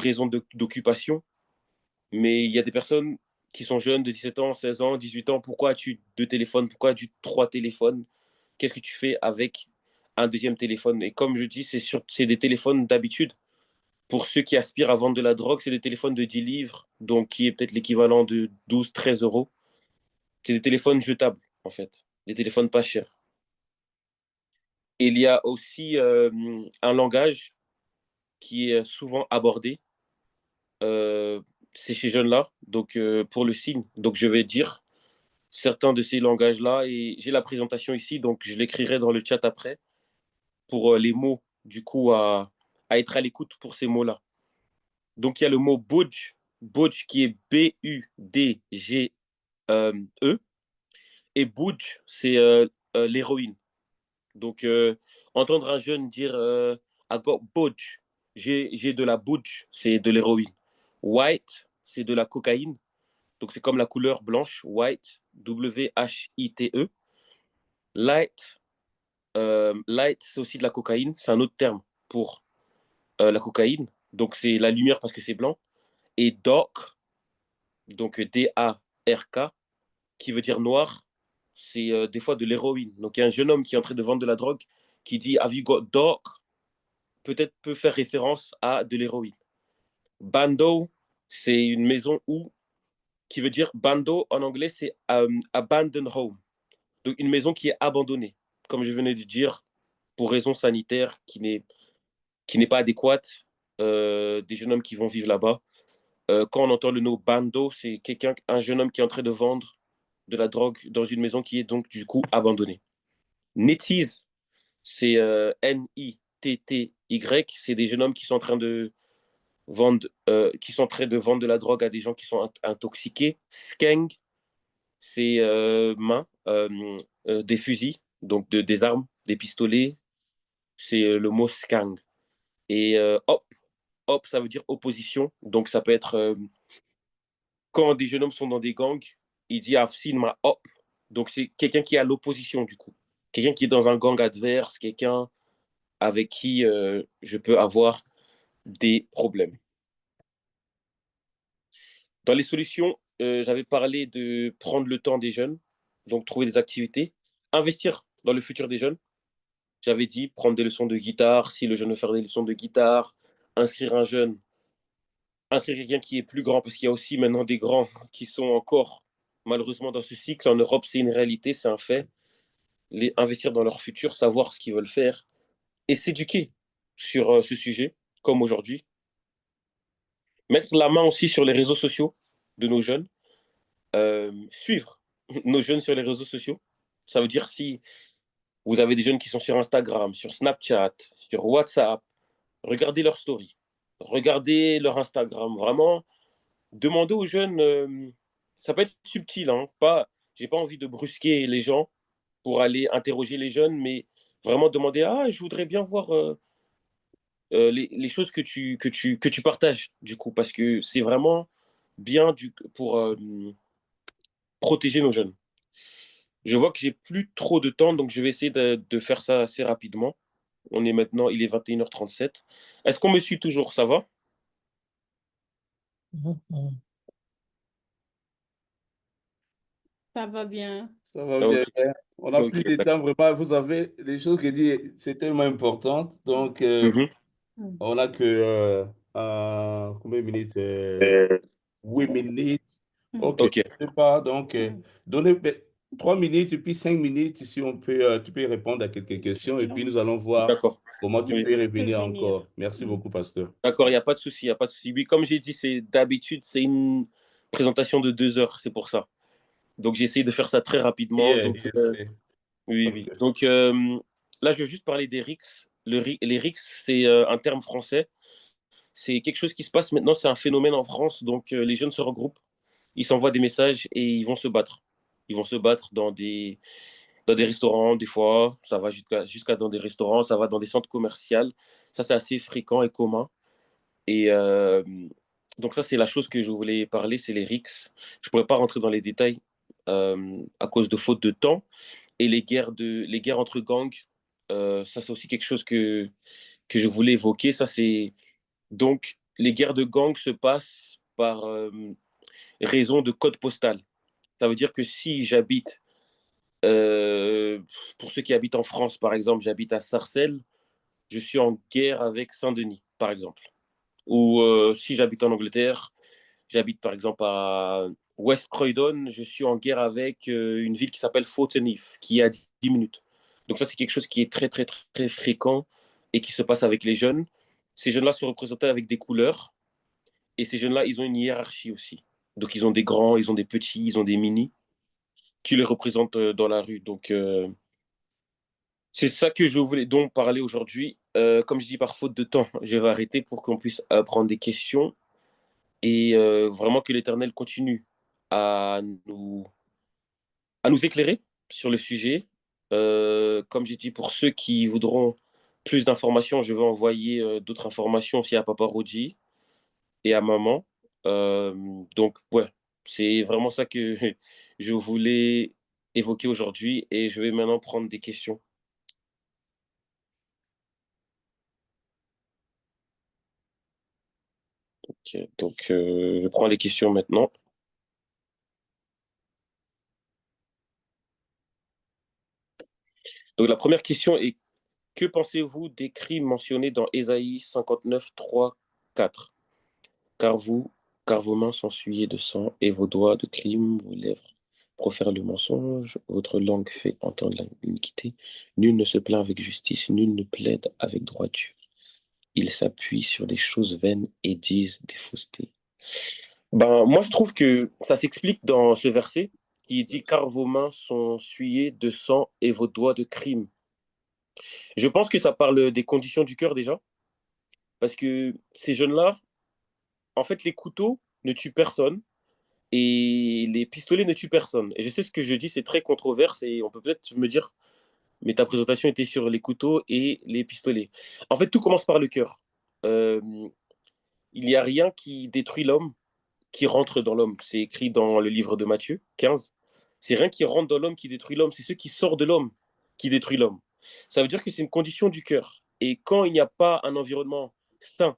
raison d'occupation, mais il y a des personnes qui sont jeunes de 17 ans, 16 ans, 18 ans. Pourquoi as-tu 2 téléphones? Pourquoi as-tu 3 téléphones? Qu'est-ce que tu fais avec un deuxième téléphone? Et comme je dis, c'est des téléphones d'habitude. Pour ceux qui aspirent à vendre de la drogue, c'est des téléphones de 10 livres, donc qui est peut-être l'équivalent de 12, 13 euros. C'est des téléphones jetables, en fait. Des téléphones pas chers. Et il y a aussi un langage qui est souvent abordé. C'est ces jeunes-là, donc pour le signe. Donc je vais dire certains de ces langages-là et j'ai la présentation ici, donc je l'écrirai dans le chat après pour les mots, du coup, à être à l'écoute pour ces mots-là. Donc il y a le mot budge, budge qui est B-U-D-G-E, et budge, c'est l'héroïne. Donc entendre un jeune dire I got budge, j'ai de la budge, c'est de l'héroïne. White, c'est de la cocaïne. Donc, c'est comme la couleur blanche, white, W-H-I-T-E. Light, light, c'est aussi de la cocaïne. C'est un autre terme pour la cocaïne. Donc, c'est la lumière parce que c'est blanc. Et dark, donc D-A-R-K, qui veut dire noir, c'est des fois de l'héroïne. Donc, il y a un jeune homme qui est en train de vendre de la drogue qui dit Have you got dark? Peut-être peut faire référence à de l'héroïne. Bando, c'est une maison où, qui veut dire bando en anglais, c'est abandoned home. Donc, une maison qui est abandonnée, comme je venais de dire, pour raisons sanitaires, qui n'est pas adéquate, des jeunes hommes qui vont vivre là-bas. Quand on entend le mot bando, c'est un jeune homme qui est en train de vendre de la drogue dans une maison qui est donc du coup abandonnée. Netties, c'est N-I-T-T-Y, c'est des jeunes hommes qui sont en train de vendre, de la drogue à des gens qui sont intoxiqués. Skeng, c'est des fusils, donc des armes, des pistolets. C'est le mot skang. Et op, ça veut dire opposition. Donc ça peut être quand des jeunes hommes sont dans des gangs, il dit I've seen my op. Donc c'est quelqu'un qui est à l'opposition du coup. Quelqu'un qui est dans un gang adverse, quelqu'un avec qui je peux avoir des problèmes. Dans les solutions, j'avais parlé de prendre le temps des jeunes, donc trouver des activités, investir dans le futur des jeunes. J'avais dit prendre des leçons de guitare, si le jeune veut faire des leçons de guitare, inscrire un jeune, inscrire quelqu'un qui est plus grand, parce qu'il y a aussi maintenant des grands qui sont encore malheureusement dans ce cycle. En Europe, c'est une réalité, c'est un fait. Investir dans leur futur, savoir ce qu'ils veulent faire et s'éduquer sur ce sujet, comme aujourd'hui. Mettre la main aussi sur les réseaux sociaux de nos jeunes, suivre nos jeunes sur les réseaux sociaux. Ça veut dire si vous avez des jeunes qui sont sur Instagram, sur Snapchat, sur WhatsApp, regardez leurs stories, regardez leur Instagram. Vraiment, demandez aux jeunes, ça peut être subtil, hein, j'ai pas envie de brusquer les gens pour aller interroger les jeunes, mais vraiment demander, ah, je voudrais bien voir les choses que tu partages, du coup, parce que c'est vraiment bien pour protéger nos jeunes. Je vois que j'ai plus trop de temps, donc je vais essayer de faire ça assez rapidement. Il est 21h37. Est-ce qu'on me suit toujours? Ça va? Ça va bien. Ça va bien. Ok, On n'a ok, plus de temps, vraiment. Vous avez les choses que dit, c'est tellement important. Donc, Mhm. on n'a que combien de minutes? 8 minutes. OK. Ok, Je sais pas. Donc, donnez 3 minutes et puis 5 minutes si on peut, tu peux répondre à quelques questions et puis nous allons voir d'accord. comment tu Oui. peux revenir venir. encore. Merci beaucoup, pasteur. D'accord, il n'y a pas de souci, il n'y a pas de souci. Oui, comme j'ai dit, d'habitude, c'est une présentation de 2 heures, c'est pour ça. Donc, j'essaie de faire ça très rapidement. Yeah, Donc, je sais. oui, OK. oui. Donc, là, je vais juste parler des RICS. Les RICS, c'est un terme français. C'est quelque chose qui se passe maintenant, c'est un phénomène en France. Donc, les jeunes se regroupent, ils s'envoient des messages et ils vont se battre. Ils vont se battre dans des restaurants, des fois, ça va jusqu'à dans des restaurants, ça va dans des centres commerciaux. Ça, c'est assez fréquent et commun. Et donc, ça, c'est la chose que je voulais parler, c'est les RICS. Je ne pourrais pas rentrer dans les détails à cause de faute de temps. Et les guerres entre gangs, ça, c'est aussi quelque chose que je voulais évoquer. Ça, c'est donc les guerres de gangs se passent par raison de code postal. Ça veut dire que si j'habite, euh, pour ceux qui habitent en France, par exemple, j'habite à Sarcelles, je suis en guerre avec Saint-Denis, par exemple. Ou si j'habite en Angleterre, j'habite par exemple à West Croydon, je suis en guerre avec une ville qui s'appelle Fawtenif, qui est à 10 minutes. Donc ça, c'est quelque chose qui est très, très, très, très fréquent et qui se passe avec les jeunes. Ces jeunes-là sont représentés avec des couleurs et ces jeunes-là, ils ont une hiérarchie aussi. Donc ils ont des grands, ils ont des petits, ils ont des minis qui les représentent dans la rue. Donc c'est ça que je voulais donc parler aujourd'hui. Comme je dis, par faute de temps, je vais arrêter pour qu'on puisse prendre des questions et vraiment que l'Éternel continue à nous, à nous éclairer sur le sujet, Comme j'ai dit, pour ceux qui voudront plus d'informations, je vais envoyer d'autres informations aussi à Papa Rodi et à maman. Euh, donc, ouais, c'est vraiment ça que je voulais évoquer aujourd'hui et je vais maintenant prendre des questions. Ok, donc, je prends les questions maintenant. Donc, la première question est, que pensez-vous des crimes mentionnés dans Ésaïe 59, 3, 4? Car vous, car vos mains sont souillées de sang et vos doigts de crime, vos lèvres profèrent le mensonge, votre langue fait entendre l'iniquité. Nul ne se plaint avec justice, nul ne plaide avec droiture. Ils s'appuient sur des choses vaines et disent des faussetés. Ben, moi, je trouve que ça s'explique dans ce verset qui dit car vos mains sont souillées de sang et vos doigts de crime. Je pense que ça parle des conditions du cœur déjà, parce que ces jeunes-là, en fait, les couteaux ne tuent personne et les pistolets ne tuent personne. Et je sais ce que je dis, c'est très controverse et on peut peut-être me dire, mais ta présentation était sur les couteaux et les pistolets. En fait, tout commence par le cœur. Euh, il n'y a rien qui détruit l'homme, qui rentre dans l'homme. C'est écrit dans le livre de Matthieu 15. C'est rien qui rentre dans l'homme qui détruit l'homme, c'est ce qui sort de l'homme qui détruit l'homme. Ça veut dire que c'est une condition du cœur. Et quand il n'y a pas un environnement sain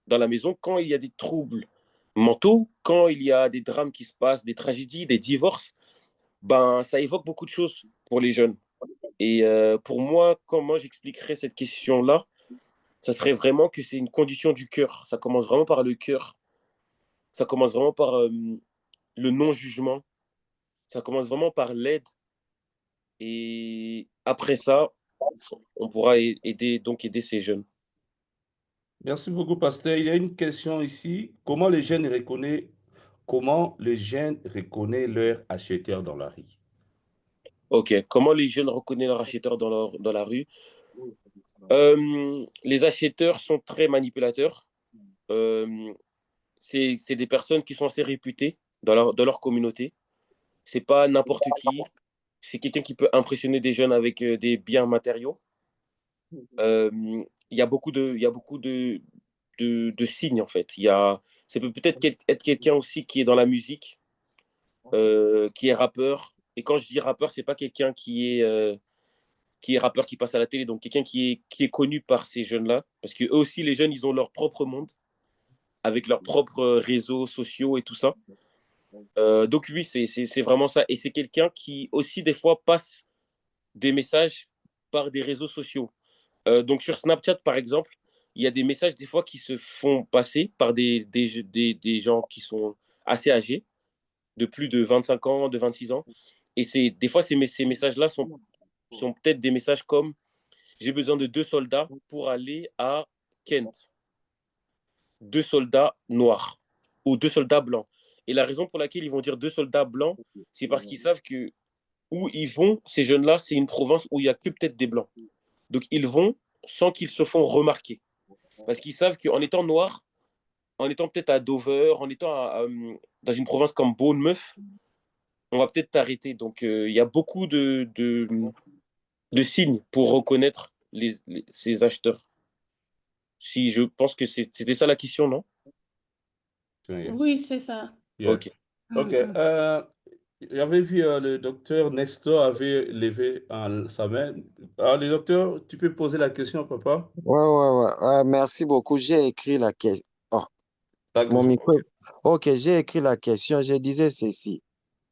dans la maison, quand il y a des troubles mentaux, quand il y a des drames qui se passent, des tragédies, des divorces, ben, ça évoque beaucoup de choses pour les jeunes. Et pour moi, comment j'expliquerais cette question-là, ça serait vraiment que c'est une condition du cœur. Ça commence vraiment par le cœur. Ça commence vraiment par le non-jugement. Ça commence vraiment par l'aide. Et après ça, on pourra aider ces jeunes. Merci beaucoup, pasteur. Il y a une question ici. Comment les jeunes reconnaissent leurs acheteurs dans la rue? Ok, comment les jeunes reconnaissent leur acheteur dans la rue? Les acheteurs sont très manipulateurs. Euh, c'est des personnes qui sont assez réputées dans leur communauté. C'est pas n'importe qui. C'est quelqu'un qui peut impressionner des jeunes avec des biens matériaux. Euh, il y a beaucoup de signes, en fait. Ça peut peut-être être quelqu'un aussi qui est dans la musique, qui est rappeur. Et quand je dis rappeur, c'est pas quelqu'un qui est rappeur qui passe à la télé, donc quelqu'un qui est connu par ces jeunes-là. Parce que eux aussi, les jeunes, ils ont leur propre monde, avec leurs propres réseaux sociaux et tout ça. Donc oui, c'est vraiment ça. Et c'est quelqu'un qui aussi, des fois, passe des messages par des réseaux sociaux. Donc sur Snapchat, par exemple, il y a des messages des fois qui se font passer par des gens qui sont assez âgés, de plus de 25 ans, de 26 ans. Et des fois, ces messages-là sont peut-être des messages comme j'ai besoin de 2 soldats pour aller à Kent. 2 soldats noirs ou 2 soldats blancs. Et la raison pour laquelle ils vont dire 2 soldats blancs, c'est parce qu'ils savent que où ils vont, ces jeunes-là, c'est une province où il n'y a que peut-être des blancs. Donc ils vont sans qu'ils se font remarquer. Parce qu'ils savent qu'en étant noirs, en étant peut-être à Dover, en étant dans une province comme Bournemouth, on va peut-être t'arrêter. Donc il y a beaucoup de signes pour reconnaître ces acheteurs. Si je pense que c'était ça la question, non? Oui, c'est ça. Yeah. Ok. OK. J'avais vu le docteur Nestor avait levé sa main. Le docteur, tu peux poser la question, papa? Ouais. Merci beaucoup. J'ai écrit la question. Oh, mon D'accord. micro. Ok, j'ai écrit la question. Je disais ceci.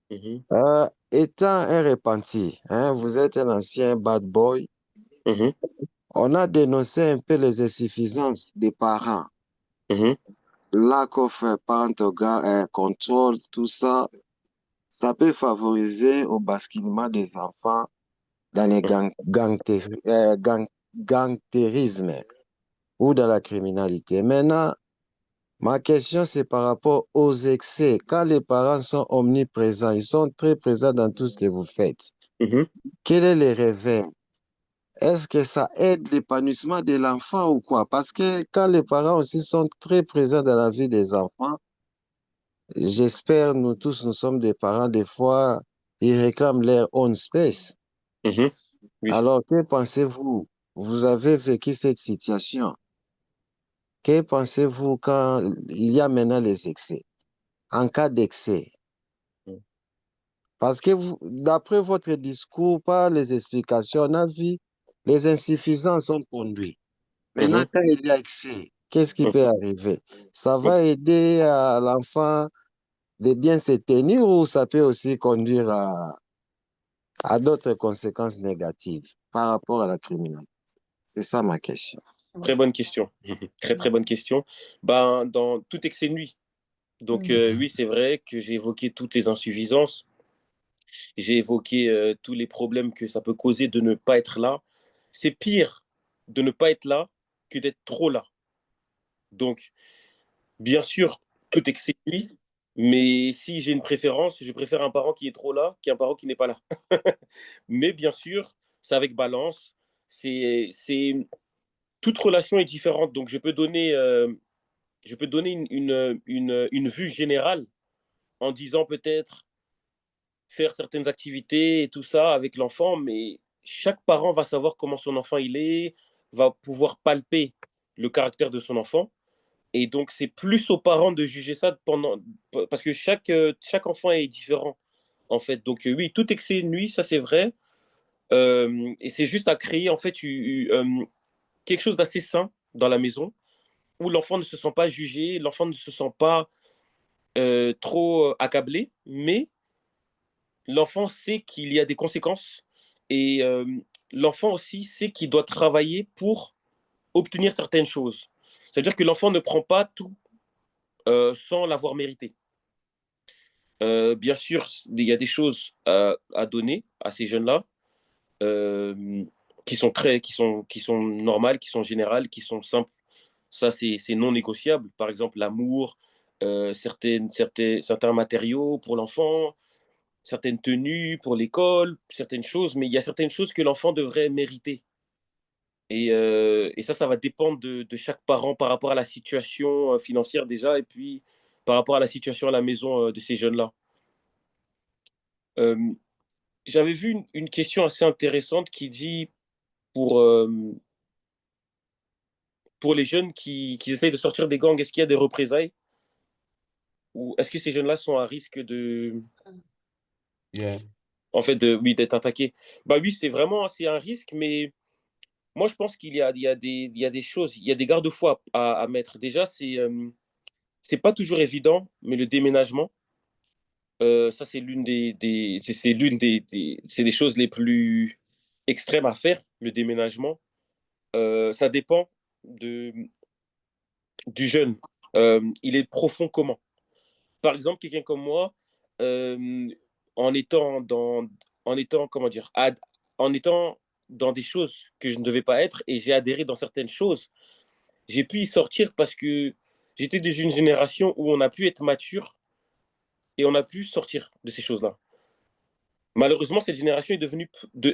Mhm. Étant un repenti, hein, vous êtes un ancien bad boy. Mhm. On a dénoncé un peu les insuffisances des parents. Mhm. Lack of parental control, tout ça, ça peut favoriser au basculement des enfants dans les gangtérismes ou dans la criminalité. Maintenant, ma question, c'est par rapport aux excès. Quand les parents sont omniprésents, ils sont très présents dans tout ce que vous faites. Mhm. Quel est le réveil? Est-ce que ça aide l'épanouissement de l'enfant ou quoi? Parce que quand les parents aussi sont très présents dans la vie des enfants, j'espère, nous tous, nous sommes des parents, des fois, ils réclament leur own space. Mhm. Oui. Alors, que pensez-vous? Vous avez vécu cette situation. Que pensez-vous quand il y a maintenant les excès? En cas d'excès, Mm. parce que d'après votre discours, par les explications, on a vu les insuffisances sont conduits. Maintenant, Mhm. quand il y a excès, qu'est-ce qui peut Mhm. arriver? Ça va aider à l'enfant de bien se tenir ou ça peut aussi conduire à d'autres conséquences négatives par rapport à la criminalité? C'est ça ma question. Très bonne question. Très, très bonne question. Ben, dans tout excès nuit. Donc, oui, c'est vrai que j'ai évoqué toutes les insuffisances. J'ai évoqué tous les problèmes que ça peut causer de ne pas être là. C'est pire de ne pas être là que d'être trop là. Donc, bien sûr, tout excès nuit. Mais si j'ai une préférence, je préfère un parent qui est trop là qu'un parent qui n'est pas là. Mais bien sûr, c'est avec balance. C'est toute relation est différente. Donc, je peux donner une vue générale en disant peut-être faire certaines activités et tout ça avec l'enfant, mais chaque parent va savoir comment son enfant il est, va pouvoir palper le caractère de son enfant. Et donc, c'est plus aux parents de juger ça parce que chaque enfant est différent, en fait. Donc, oui, tout excès de nuit, ça c'est vrai. Et c'est juste à créer, en fait, quelque chose d'assez sain dans la maison où l'enfant ne se sent pas jugé, l'enfant ne se sent pas trop accablé, mais l'enfant sait qu'il y a des conséquences et l'enfant aussi sait qu'il doit travailler pour obtenir certaines choses. C'est-à-dire que l'enfant ne prend pas tout sans l'avoir mérité. Bien sûr, il y a des choses à donner à ces jeunes-là euh, qui sont normales, qui sont générales, qui sont simples. Ça, c'est non négociable. Par exemple, l'amour, certains matériaux pour l'enfant, certaines tenues pour l'école, certaines choses, mais il y a certaines choses que l'enfant devrait mériter. Et ça va dépendre de chaque parent par rapport à la situation financière déjà, et puis par rapport à la situation à la maison de ces jeunes-là. Euh, J'avais vu une question assez intéressante qui dit pour, euh, pour les jeunes qui essayent de sortir des gangs, est-ce qu'il y a des représailles? Ou est-ce que ces jeunes-là sont à risque Yeah. en fait, oui, d'être attaqués? Bah oui, c'est un risque, mais moi, je pense il y a des choses, il y a des garde-fous à mettre. Déjà, c'est pas toujours évident, mais le déménagement, ça, c'est c'est des choses les plus extrêmes à faire, le déménagement. Ça dépend de, du jeune. Il est profond comment? Par exemple, quelqu'un comme moi, euh, en étant dans, en étant, comment dire, en étant dans des choses que je ne devais pas être et j'ai adhéré dans certaines choses, j'ai pu y sortir parce que j'étais dans une génération où on a pu être mature et on a pu sortir de ces choses-là. Malheureusement, cette génération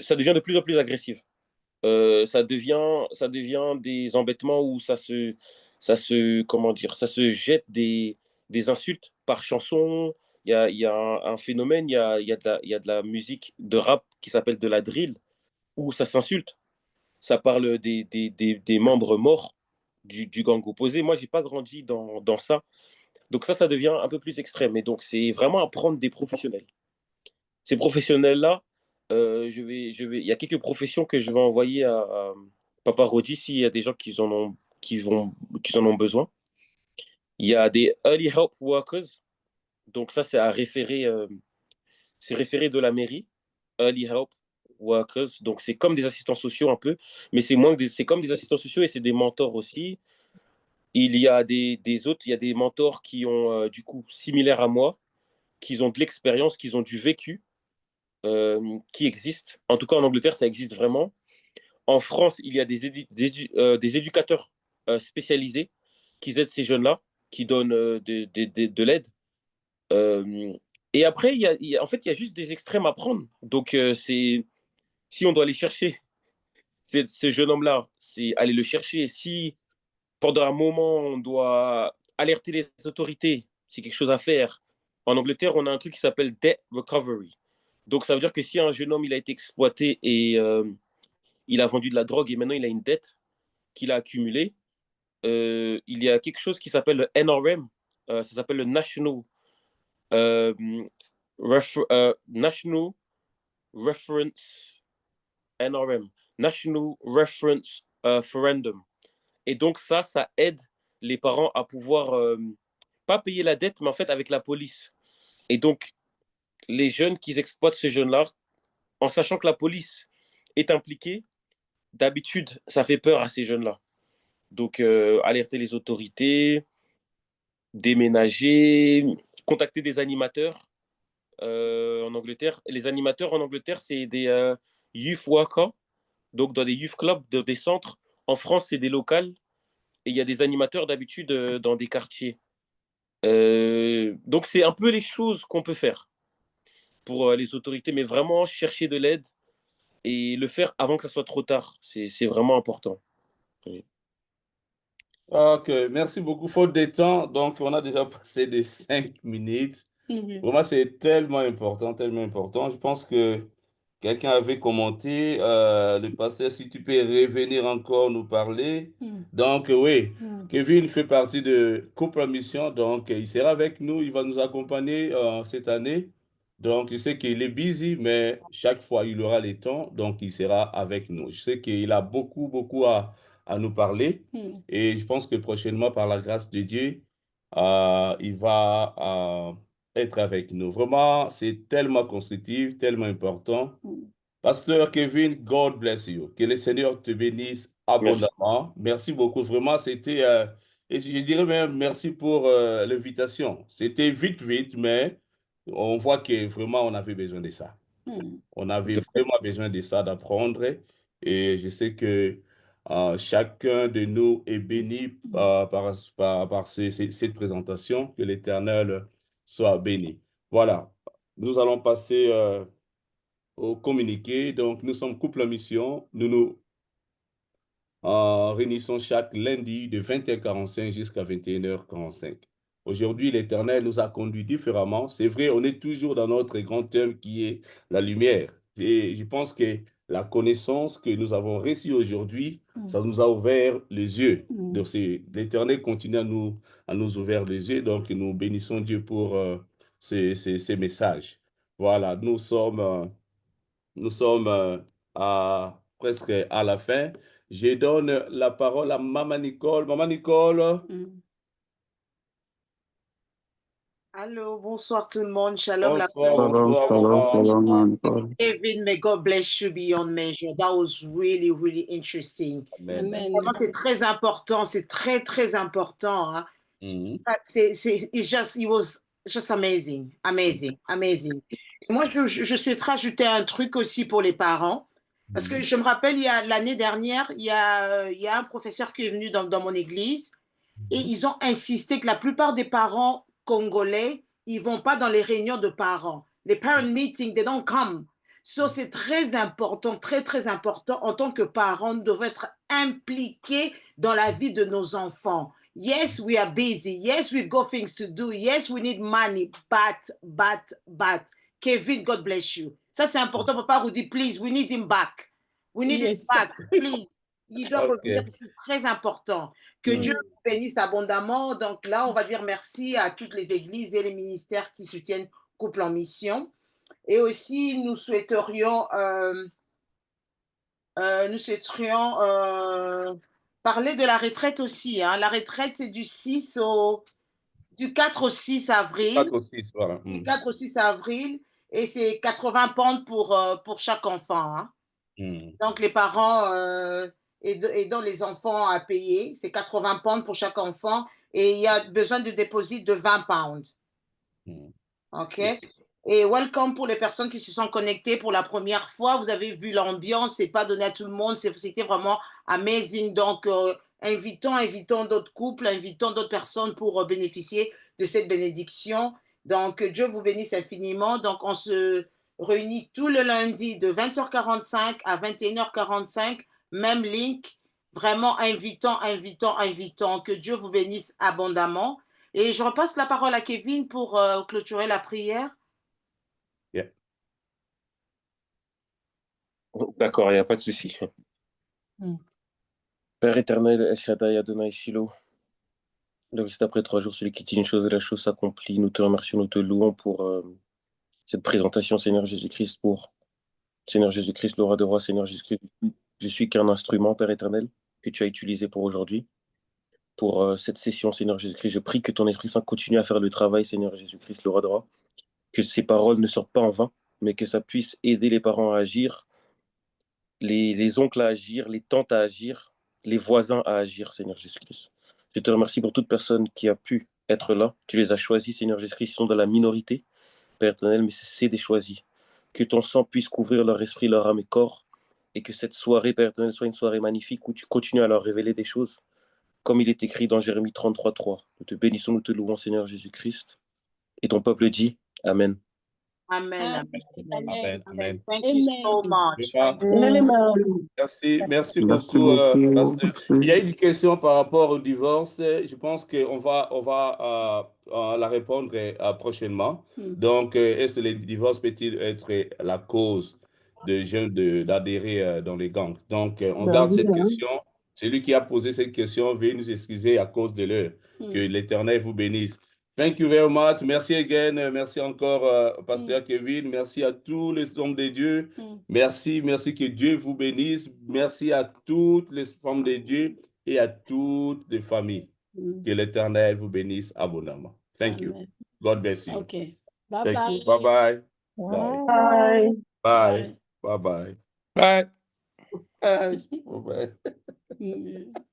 ça devient de plus en plus agressive. Ça devient des embêtements où comment dire, ça se jette des insultes par chanson. Il y a un phénomène, il y a de la musique de rap qui s'appelle de la drill, où ça s'insulte. Ça parle des membres morts du gang opposé. Moi, j'ai pas grandi dans ça. Donc ça devient un peu plus extrême. Et donc, c'est vraiment à prendre des professionnels. Ces professionnels-là, il y a quelques professions que je vais envoyer à Papa Rodi s'il y a des gens qui en ont besoin. Il y a des early help workers. Donc ça, c'est référé de la mairie. Early help workers. Donc c'est comme des assistants sociaux un peu, mais c'est comme des assistants sociaux et c'est des mentors aussi. Il y a des autres, il y a des mentors qui ont du coup similaires à moi, qui ont de l'expérience, qui ont du vécu, qui existent. En tout cas, en Angleterre, ça existe vraiment. En France, il y a des éducateurs spécialisés qui aident ces jeunes-là, qui donnent de l'aide. Euh, et après, en fait, il y a juste des extrêmes à prendre. Donc, si on doit aller chercher ce jeune homme-là, c'est aller le chercher. Si pendant un moment, on doit alerter les autorités, c'est quelque chose à faire. En Angleterre, on a un truc qui s'appelle debt recovery. Donc, ça veut dire que si un jeune homme il a été exploité et il a vendu de la drogue et maintenant il a une dette qu'il a accumulée. Il y a quelque chose qui s'appelle le NRM, ça s'appelle le euh, National Reference NRM, National Reference Referendum. Et donc ça aide les parents à pouvoir pas payer la dette, mais en fait avec la police. Et donc, les jeunes qui exploitent ces jeunes-là, en sachant que la police est impliquée, d'habitude, ça fait peur à ces jeunes-là. Donc, alerter les autorités, déménager, contacter des animateurs en Angleterre. Les animateurs en Angleterre, c'est des youth workers, donc dans des youth clubs, dans des centres. En France, c'est des locales. Et il y a des animateurs d'habitude dans des quartiers. Donc, c'est un peu les choses qu'on peut faire pour les autorités, mais vraiment chercher de l'aide et le faire avant que ça soit trop tard. C'est vraiment important. Oui. Ok, merci beaucoup. Faute de temps, donc on a déjà passé des 5 minutes. Pour moi, c'est tellement important, tellement important. Je pense que quelqu'un avait commenté, le pasteur, si tu peux revenir encore nous parler. Donc, oui, Kevin fait partie de Couple en Mission, donc il sera avec nous, il va nous accompagner cette année. Donc, je sais qu'il est busy, mais chaque fois, il aura le temps, donc il sera avec nous. Je sais qu'il a beaucoup, beaucoup à nous parler. Et je pense que prochainement, par la grâce de Dieu, il va être avec nous. Vraiment, c'est tellement constructif, tellement important. Pasteur Kevin, God bless you. Que le Seigneur te bénisse Merci. abondamment. Merci beaucoup. Vraiment, c'était, et je dirais même merci pour l'invitation. C'était vite, vite, mais on voit que vraiment, on avait besoin de ça. On avait vraiment besoin de ça, d'apprendre. Et je sais que chacun de nous est béni par cette présentation. Que l'Éternel soit béni. Voilà. Nous allons passer au communiqué. Donc, nous sommes couple en mission. Nous nous réunissons chaque lundi de 20h45 jusqu'à 21h45. Aujourd'hui, l'Éternel nous a conduits différemment. C'est vrai, on est toujours dans notre grand thème qui est la lumière. Et je pense que la connaissance que nous avons reçue aujourd'hui, ça nous a ouvert les yeux. Donc, l'Éternel continue à nous ouvrir les yeux. Donc, nous bénissons Dieu pour ces messages. Voilà, nous sommes presque à la fin. Je donne la parole à Maman Nicole. Maman Nicole. Allô, bonsoir tout le monde. Shalom, la Bonsoir, bonsoir, maman. Kevin, may God bless you beyond measure. That was really, really interesting. Amen. Vraiment, c'est très important. C'est très, très important. Hein. It was just amazing, amazing, amazing. Moi, je souhaiterais ajouter un truc aussi pour les parents. Parce que je me rappelle, l'année dernière, il y a un professeur qui est venu dans mon église et ils ont insisté que la plupart des parents congolais, ils vont pas dans les réunions de parents. Les parent meetings, they don't come. So, c'est très important, très, très important en tant que parents, nous devons être impliqués dans la vie de nos enfants. Yes, we are busy. Yes, we've got things to do. Yes, we need money. But. Kevin, God bless you. Ça, c'est important. Papa vous dit, please, we need him back. We need him back, please. Il doit revenir, c'est très important. Que Dieu vous bénisse abondamment. Donc là, on va dire merci à toutes les églises et les ministères qui soutiennent Couple en Mission. Et aussi, nous souhaiterions parler de la retraite aussi. Hein. La retraite, c'est du 4 au 6 avril. 4 au 6, voilà. Du 4 au 6 avril. Et c'est 80 pounds pour chaque enfant. Hein. Donc, les parents et dont les enfants à payer, c'est 80 pounds pour chaque enfant. Et il y a besoin de dépôt de 20 pounds. OK? Yes. Et welcome pour les personnes qui se sont connectées pour la première fois. Vous avez vu l'ambiance, c'est pas donné à tout le monde. C'était vraiment amazing. Donc, invitons d'autres couples, invitons d'autres personnes pour bénéficier de cette bénédiction. Donc, Dieu vous bénisse infiniment. Donc, on se réunit tout le lundi de 20h45 à 21h45. Même link. Vraiment invitons. Que Dieu vous bénisse abondamment. Et je repasse la parole à Kevin pour clôturer la prière. Yeah. D'accord, il n'y a pas de souci. Père éternel, El Shaddai, Adonai, Shiloh, le Christ après 3 jours, celui qui dit une chose et la chose s'accomplit. Nous te remercions, nous te louons pour cette présentation, Seigneur Jésus-Christ, pour Seigneur Jésus-Christ, le roi de rois, Seigneur Jésus-Christ. Je suis qu'un instrument, Père éternel, que tu as utilisé pour aujourd'hui. Pour cette session, Seigneur Jésus-Christ, je prie que ton Esprit Saint continue à faire le travail, Seigneur Jésus-Christ, le roi de rois. Que ces paroles ne sortent pas en vain, mais que ça puisse aider les parents à agir, les oncles à agir, les tantes à agir, les voisins à agir, Seigneur Jésus-Christ. Je te remercie pour toute personne qui a pu être là. Tu les as choisis, Seigneur Jésus-Christ, ils sont dans la minorité, Père éternel, mais c'est des choisis. Que ton sang puisse couvrir leur esprit, leur âme et corps, et que cette soirée, Père éternel, soit une soirée magnifique où tu continues à leur révéler des choses, comme il est écrit dans Jérémie 33:3. Nous te bénissons, nous te louons, Seigneur Jésus-Christ. Et ton peuple dit Amen. Amen. Amen. Amen. Thank you so much. Merci beaucoup, Pasteur. Il y a une question par rapport au divorce. Je pense qu'on va la répondre prochainement. Donc, est-ce que le divorce peut-il être la cause de jeunes d'adhérer dans les gangs? Donc, on garde cette question. Celui qui a posé cette question, veuillez nous excuser à cause de l'heure. Que l'Éternel vous bénisse. Thank you very much. Merci again. Merci encore, Pasteur Kevin. Merci à tous les hommes de Dieu. Merci que Dieu vous bénisse. Merci à toutes les femmes de Dieu et à toutes les familles. Que l'Éternel vous bénisse abondamment. Thank you. God bless you. Okay. Thank Bye-bye. you. Bye-bye. Bye. Bye. Bye-bye. Bye. Bye. Bye-bye.